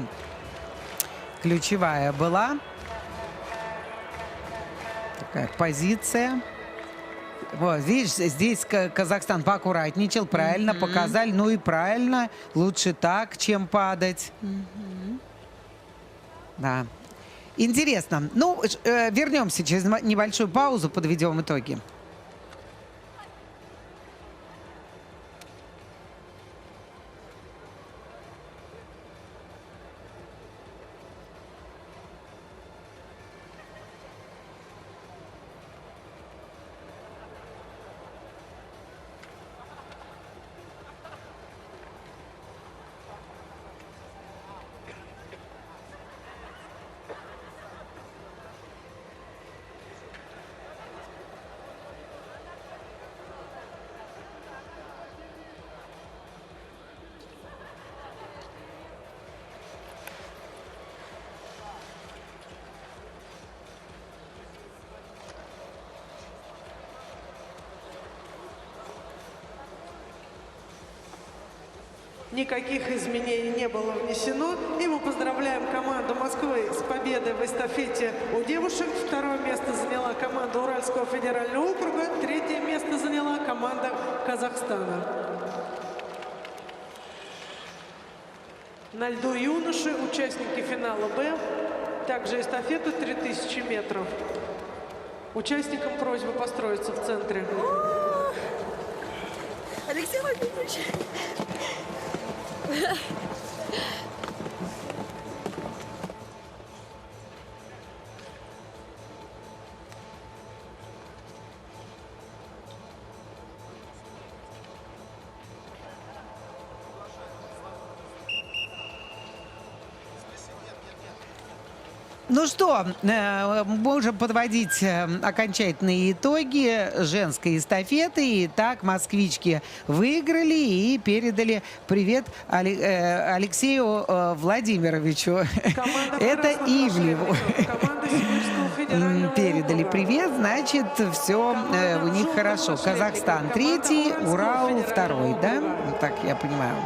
ключевая была такая позиция. Вот, видишь, здесь Казахстан поаккуратничал, правильно показали. Ну и правильно, лучше так, чем падать. Да. Интересно. Ну, вернемся через небольшую паузу, подведем итоги. Никаких изменений не было внесено. И мы поздравляем команду Москвы с победой в эстафете у девушек. Второе место заняла команда Уральского федерального округа. Третье место заняла команда Казахстана. На льду юноши, участники финала «Б». Также эстафета 3000 метров. Участникам просьба построиться в центре. Алексей Владимирович. Ну что, можем подводить окончательные итоги женской эстафеты. Итак, москвички выиграли и передали привет Алексею Владимировичу. Это Ивлеву. Передали привет, значит, все у них хорошо. Казахстан третий, Урал второй, да? Так я понимаю.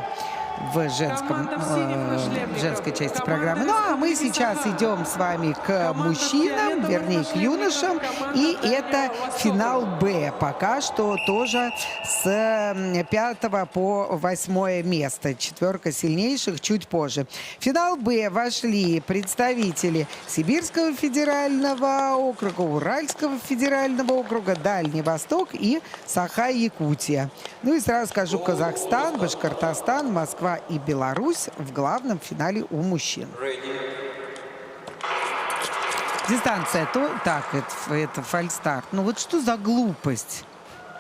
В женской части программы. Ну, а мы сейчас идем с вами к мужчинам, вернее, к юношам. И это финал «Б». Пока что тоже с 5 по 8 место. Четверка сильнейших чуть позже. В финал «Б» вошли представители Сибирского федерального округа, Уральского федерального округа, Дальний Восток и Саха-Якутия. Ну и сразу скажу: Казахстан, Башкортостан, Москва и Беларусь в главном финале у мужчин. Дистанция то так, это фальстарт. Ну вот что за глупость?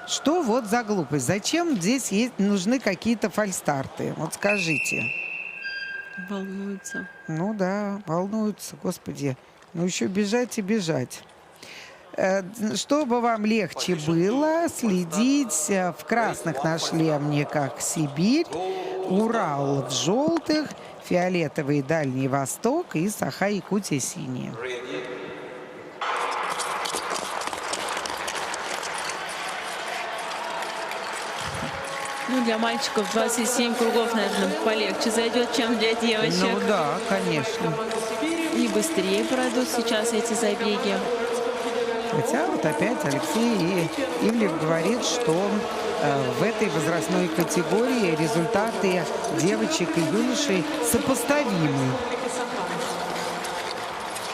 Что вот за глупость? Зачем здесь нужны какие-то фальстарты? Вот скажите. Волнуются. Ну да, волнуются, господи. Ну еще бежать и бежать. Чтобы вам легче было следить, в красных нашлемниках Сибирь, Урал в желтых, фиолетовый Дальний Восток и Саха-Якутия синие. Ну, для мальчиков 27 кругов, наверное, полегче зайдет, чем для девочек. Ну да, конечно. И быстрее пройдут сейчас эти забеги. Хотя вот опять Алексей Ивлев говорит, что в этой возрастной категории результаты девочек и юношей сопоставимы.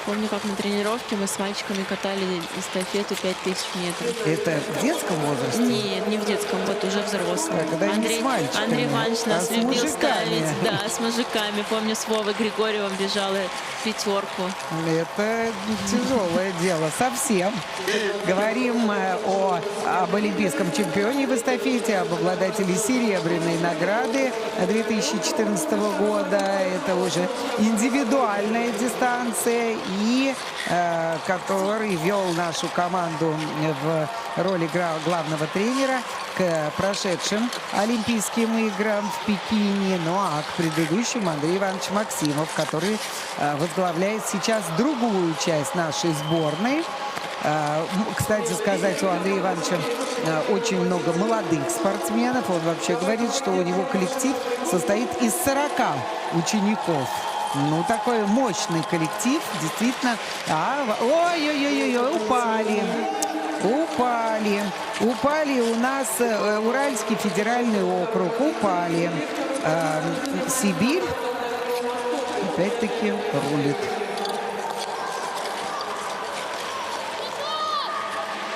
Помню, как на тренировке мы с мальчиками катали эстафету 5000 метров. Это в детском возрасте? Нет, не в детском, вот уже взрослом. Да, когда не с мальчиками, Андрей Иванович нас с любил мужиками. ставить. Да, с мужиками. Помню, с Вовой Григорьевым бежала пятерку. Это тяжелое дело, совсем. Говорим об олимпийском чемпионе в эстафете, об обладателе серебряной награды 2014 года. Это уже индивидуальная дистанция, и который вел нашу команду в роли главного тренера к прошедшим Олимпийским играм в Пекине, ну а к предыдущим Андрей Иванович Максимов, который возглавляет сейчас другую часть нашей сборной. Кстати сказать, у Андрея Ивановича очень много молодых спортсменов. Он вообще говорит, что у него коллектив состоит из 40 учеников. Ну, такой мощный коллектив, действительно. Ой-ой-ой-ой, упали у нас Уральский федеральный округ, упали. Сибирь опять-таки рулит.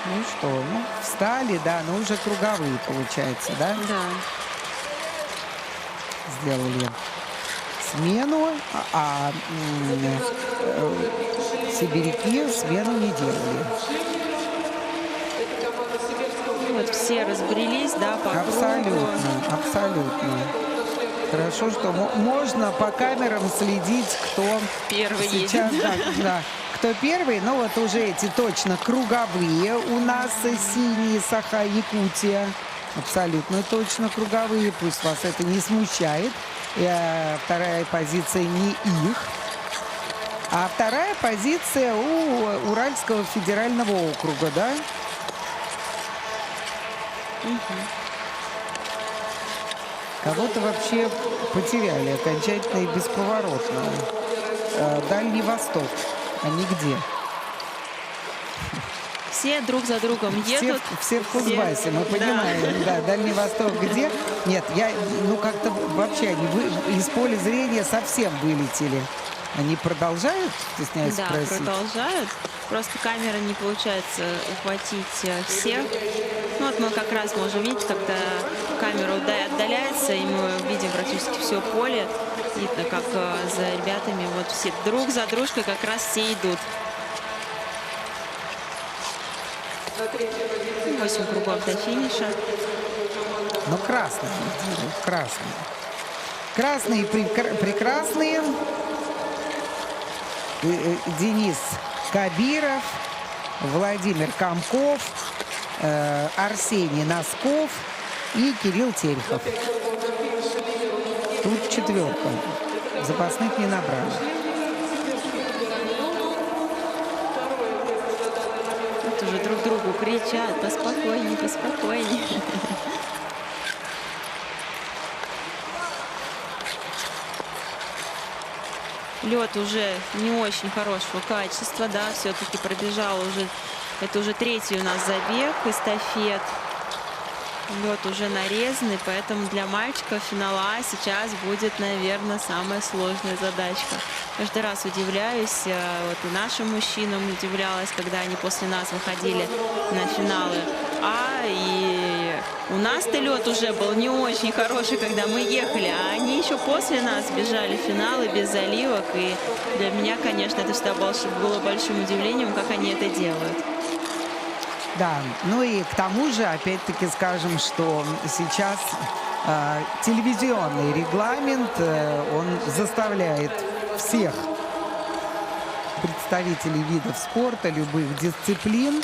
Ну что, ну, встали, да, но уже круговые, получается, да? Да. Сделали смену, сибиряки смену не делали. Вот все разбрелись, да, по Абсолютно, кругу. абсолютно. Хорошо, что можно по камерам следить, кто Первый сейчас, едет. да, кто первый. Но вот уже эти точно круговые у нас синие Саха-Якутия. Абсолютно точно круговые. Пусть вас это не смущает. Вторая позиция не их. А вторая позиция у Уральского федерального округа, да? Кого-то вообще потеряли окончательно и бесповоротно. Дальний Восток. Они где? Все друг за другом едут. Все в Кузбассе, мы понимаем. Да, Дальний Восток где? Нет, как-то вообще они из поля зрения совсем вылетели. Они продолжают, стесняюсь Да, спросить? продолжают. Просто камера не получается ухватить всех. Ну, вот мы как раз можем видеть, когда камера отдаляется, и мы видим практически все поле. Видно, как за ребятами вот все друг за дружкой как раз все идут. 8 кругов до финиша. Но красные, красные. Красные прекрасные. Денис Кабиров, Владимир Комков, Арсений Носков и Кирилл Терехов. Тут четверка. Запасных не набрали. Тут уже друг другу кричат: поспокойнее, поспокойнее. Лед уже не очень хорошего качества, да, все-таки пробежал уже, это уже третий у нас забег эстафет. Лед уже нарезанный, поэтому для мальчиков финала А сейчас будет, наверное, самая сложная задачка. Каждый раз удивляюсь, вот и нашим мужчинам удивлялась, когда они после нас выходили на финалы А, и у нас-то лед уже был не очень хороший, когда мы ехали, а они еще после нас бежали в финалы без заливок, и для меня, конечно, это всегда было большим удивлением, как они это делают. Да, ну и к тому же, опять-таки скажем, что сейчас телевизионный регламент, он заставляет всех представителей видов спорта, любых дисциплин,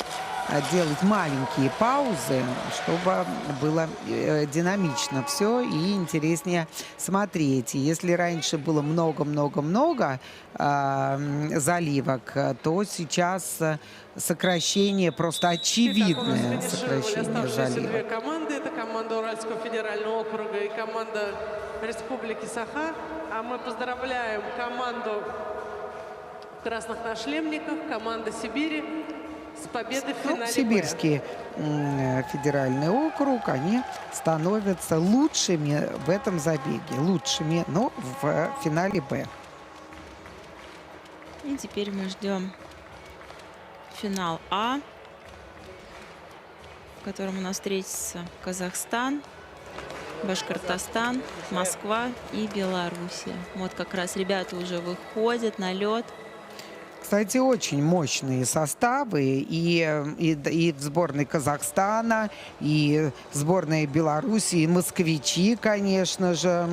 делать маленькие паузы, чтобы было динамично все и интереснее смотреть. И если раньше было много-много-много заливок, то сейчас сокращение просто очевидное. Сокращение заливок. Две команды. Это команда Уральского федерального округа и команда Республики Саха. А мы поздравляем команду красных нашлемников, команда Сибири с победой в финале. Сибирский федеральный округ, они становятся лучшими в этом забеге. Лучшими, но в финале Б. И теперь мы ждем финал А, в котором у нас встретятся Казахстан, Башкортостан, Москва и Белоруссия. Вот как раз ребята уже выходят на лед. Кстати, очень мощные составы и в сборной Казахстана, и сборной Беларуси, и москвичи, конечно же,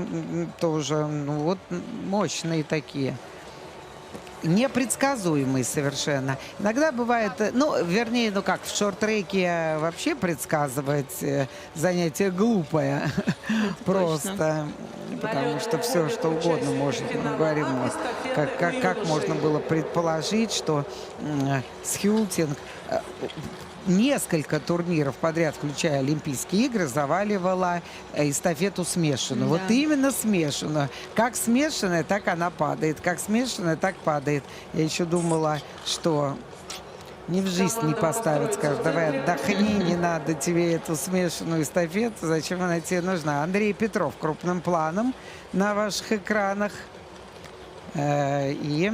тоже, ну, вот мощные такие. Непредсказуемый совершенно. Иногда бывает, ну, вернее, ну как, в шорт-треке вообще предсказывать занятие глупое. Просто. Потому что все, что угодно может, мы говорим, как можно было предположить, что Схюлтинг несколько турниров подряд, включая Олимпийские игры, заваливала эстафету смешанную. Да. Вот именно смешанную. Как смешанная, так она падает. Как смешанная, так падает. Я еще думала, что ни в жизнь не поставят. Скажут: давай отдохни, не надо тебе эту смешанную эстафету. Зачем она тебе нужна? Андрей Петров крупным планом на ваших экранах. И,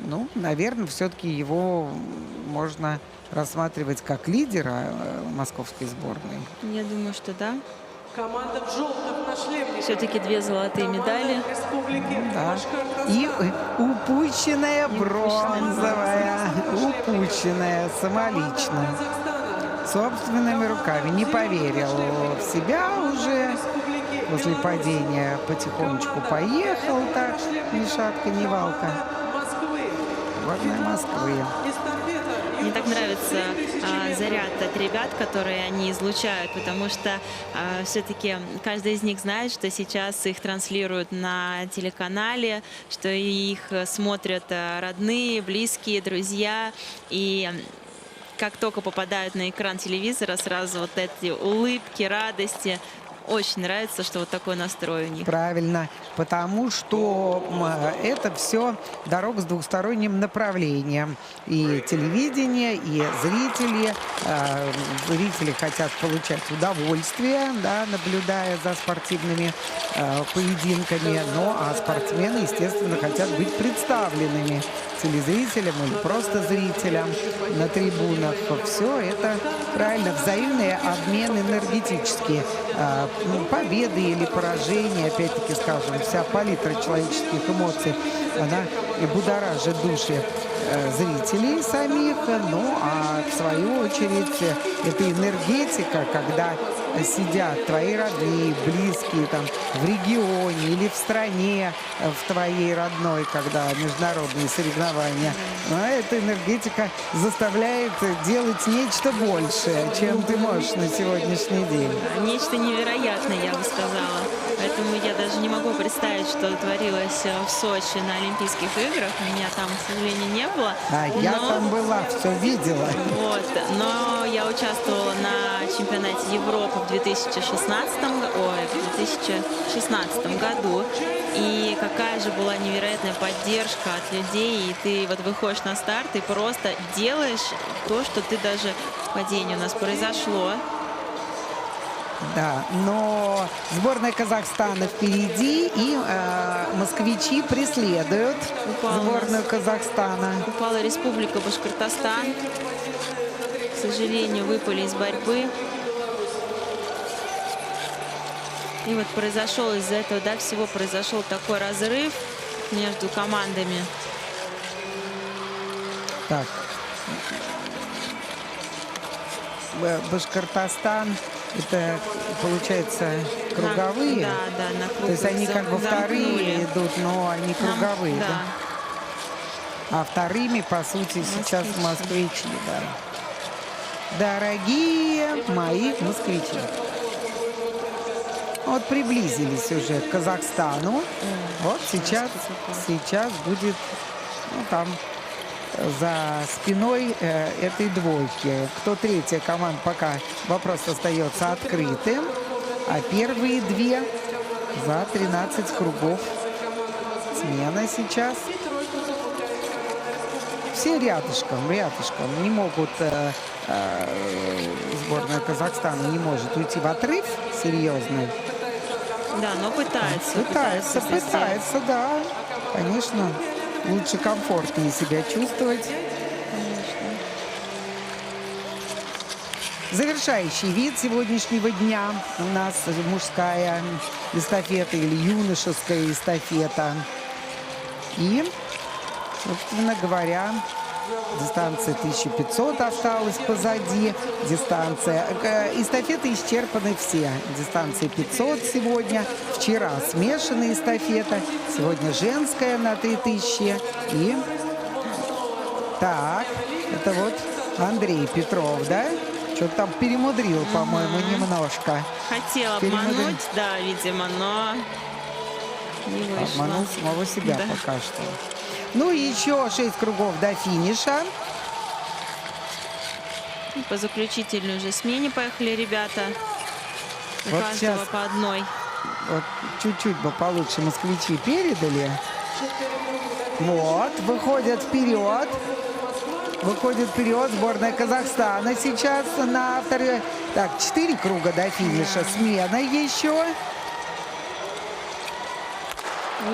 ну, наверное, все-таки его можно рассматривать как лидера московской сборной. Я думаю, что да. Команда в желтых нашлемниках. Все-таки 2 золотые медали. Да. И упущенная бронзовая, упущенная самолично. Собственными руками. Не поверил в себя уже. После падения потихонечку поехал так, ни шатка, ни валка. Сборная Москвы. Мне так нравится заряд от ребят, которые они излучают, потому что все-таки каждый из них знает, что сейчас их транслируют на телеканале, что их смотрят родные, близкие, друзья. И как только попадают на экран телевизора, сразу вот эти улыбки, радости. очень нравится, что вот такой настрой у них. Правильно, потому что это все дорога с двухсторонним направлением. И телевидение, и зрители. Зрители хотят получать удовольствие, да, наблюдая за спортивными поединками. Ну, а спортсмены, естественно, хотят быть представленными телезрителям или просто зрителям на трибунах. Все это правильно, взаимный обмен энергетический. Победы или поражения, опять-таки, скажем, вся палитра человеческих эмоций, она будоражит души зрителей самих. Ну, а в свою очередь, это энергетика, когда сидят твои родные, близкие там в регионе или в стране в твоей родной, когда международные соревнования. Но эта энергетика заставляет делать нечто большее, чем ты можешь на сегодняшний день. Нечто невероятное, я бы сказала. Поэтому я даже не могу представить, что творилось в Сочи на Олимпийских играх. Меня там, к сожалению, не было. Я там была, все видела. Вот. Но я участвовала на чемпионате Европы в 2016 году. И какая же была невероятная поддержка от людей. И ты вот выходишь на старт и просто делаешь то, что ты даже падение у нас произошло. Да, но сборная Казахстана впереди, и москвичи преследуют сборную Казахстана. Упала Республика Башкортостан. К сожалению, выпали из борьбы. И вот произошел из-за этого, да, всего произошел такой разрыв между командами. Так. Башкортостан, это, получается, круговые. Да, на круг. То есть они как бы вторые идут, но они круговые, да? А вторыми, по сути, сейчас москвичи, да. Дорогие мои москвичи. Вот приблизились уже к Казахстану. Вот сейчас будет, ну, там за спиной этой двойки. Кто третья команда, пока вопрос остается открытым. А первые две за 13 кругов. Смена сейчас. Все рядышком. Не могут, сборная Казахстана не может уйти в отрыв серьезный. Да, но пытается. Пытается, да. Конечно. Лучше комфортнее себя чувствовать. Конечно. Завершающий вид сегодняшнего дня у нас мужская эстафета или юношеская эстафета. И, собственно говоря, дистанция 1500 осталась позади. Эстафеты исчерпаны все. Дистанция 500 сегодня. Вчера смешанная эстафета. Сегодня женская на 3000. И так, это вот Андрей Петров, да? Что-то там перемудрил, по-моему, немножко. Хотел обмануть, да, видимо, но не вышло. Обманул самого себя пока что. Ну и еще 6 кругов до финиша. И по заключительной уже смене поехали ребята. У Вот каждого сейчас по одной. Вот чуть-чуть бы получше москвичи передали. Вот, выходит вперед. Выходит вперед сборная Казахстана сейчас на второй. Так, 4 круга до финиша. Смена еще.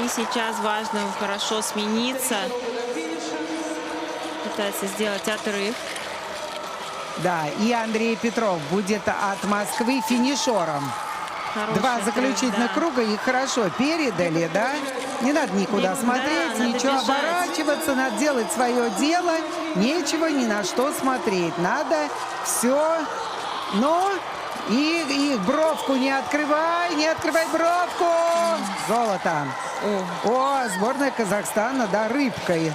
И сейчас важно хорошо смениться. Пытается сделать отрыв. Да, и Андрей Петров будет от Москвы финишером. Хороший 2 отрыв, заключительных да. круга, их хорошо передали, да? Не надо никуда смотреть, надо ничего бежать. оборачиваться, надо делать свое дело. Нечего ни на что смотреть. Надо все. Но и бровку не открывай бровку. Золото. О, сборная Казахстана, да, рыбкой,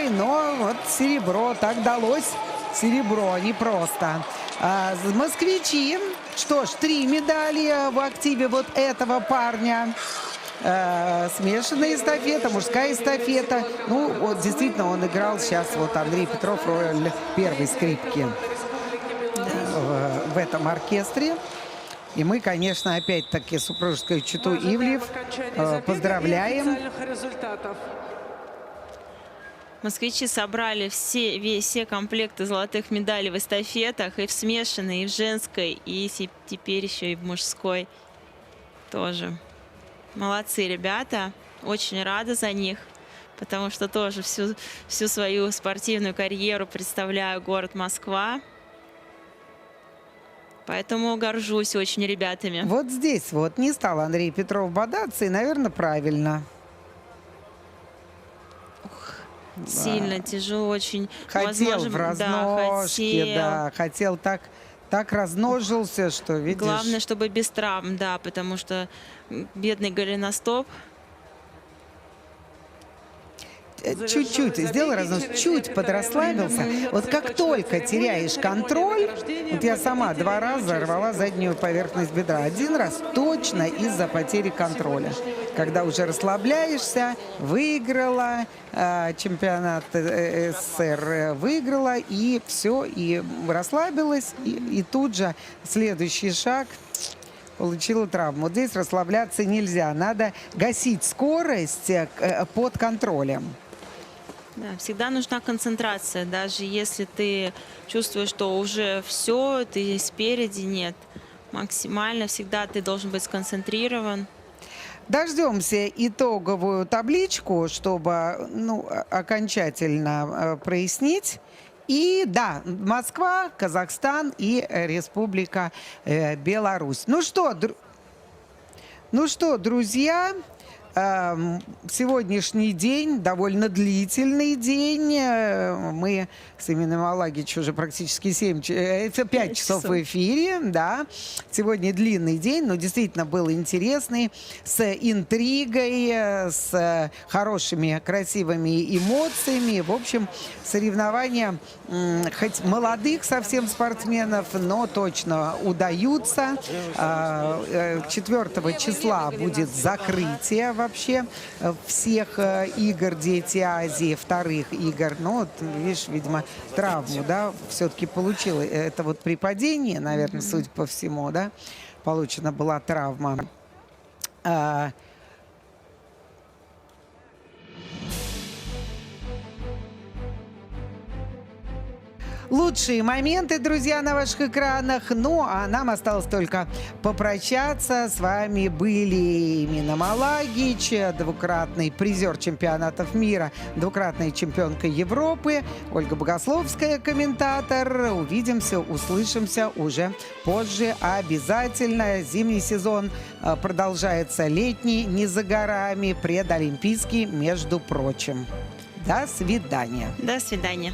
но вот серебро, так далось. Серебро, непросто. Москвичи, что ж, 3 медали в активе вот этого парня. Смешанная эстафета, мужская эстафета. Ну, вот действительно, он играл сейчас, вот Андрей Петров, роль первой скрипки в этом оркестре. И мы, конечно, опять-таки супружескую чету Мы ожидаем Ивлев окончания забега и поздравляем. официальных результатов. Москвичи собрали все комплекты золотых медалей в эстафетах, и в смешанной, и в женской, и теперь еще и в мужской тоже. Молодцы ребята, очень рада за них, потому что тоже всю свою спортивную карьеру представляю город Москва. Поэтому горжусь очень ребятами. Вот здесь вот не стал Андрей Петров бодаться, и, наверное, правильно. Сильно, тяжело очень. Хотел в разножке, хотел. хотел так размножился, что, видишь... Главное, чтобы без травм, да, потому что бедный голеностоп. Чуть-чуть сделал разнос, чуть подрасслабился. Вот как только теряешь контроль, вот я сама 2 раза рвала заднюю поверхность бедра. 1 раз точно из-за потери контроля. Когда уже расслабляешься, выиграла чемпионат СССР, выиграла, и все, и расслабилась, и тут же следующий шаг — получила травму. Вот здесь расслабляться нельзя. Надо гасить скорость под контролем. Да, всегда нужна концентрация, даже если ты чувствуешь, что уже все, ты спереди, нет. Максимально всегда ты должен быть сконцентрирован. Дождемся итоговую табличку, чтобы окончательно прояснить. И да, Москва, Казахстан и Республика Беларусь. Ну что, друзья, сегодняшний день довольно длительный день. Мы с Эмином Алагичем уже практически 5 часов в эфире. Да. Сегодня длинный день, но действительно был интересный, с интригой, с хорошими, красивыми эмоциями. В общем, соревнования хоть молодых совсем спортсменов, но точно удаются. 4 числа будет закрытие вообще всех игр «Дети Азии», вторых игр. Ну, вот, видишь, видимо, травму, да, все-таки получила. Это вот при падении, наверное, судя по всему, да, получена была травма. Лучшие моменты, друзья, на ваших экранах. Ну, а нам осталось только попрощаться. С вами были Эмин Алагич, двукратный призер чемпионатов мира, двукратная чемпионка Европы, Ольга Богословская, комментатор. Увидимся, услышимся уже позже обязательно. Зимний сезон продолжается, летний не за горами, предолимпийский, между прочим. До свидания. До свидания.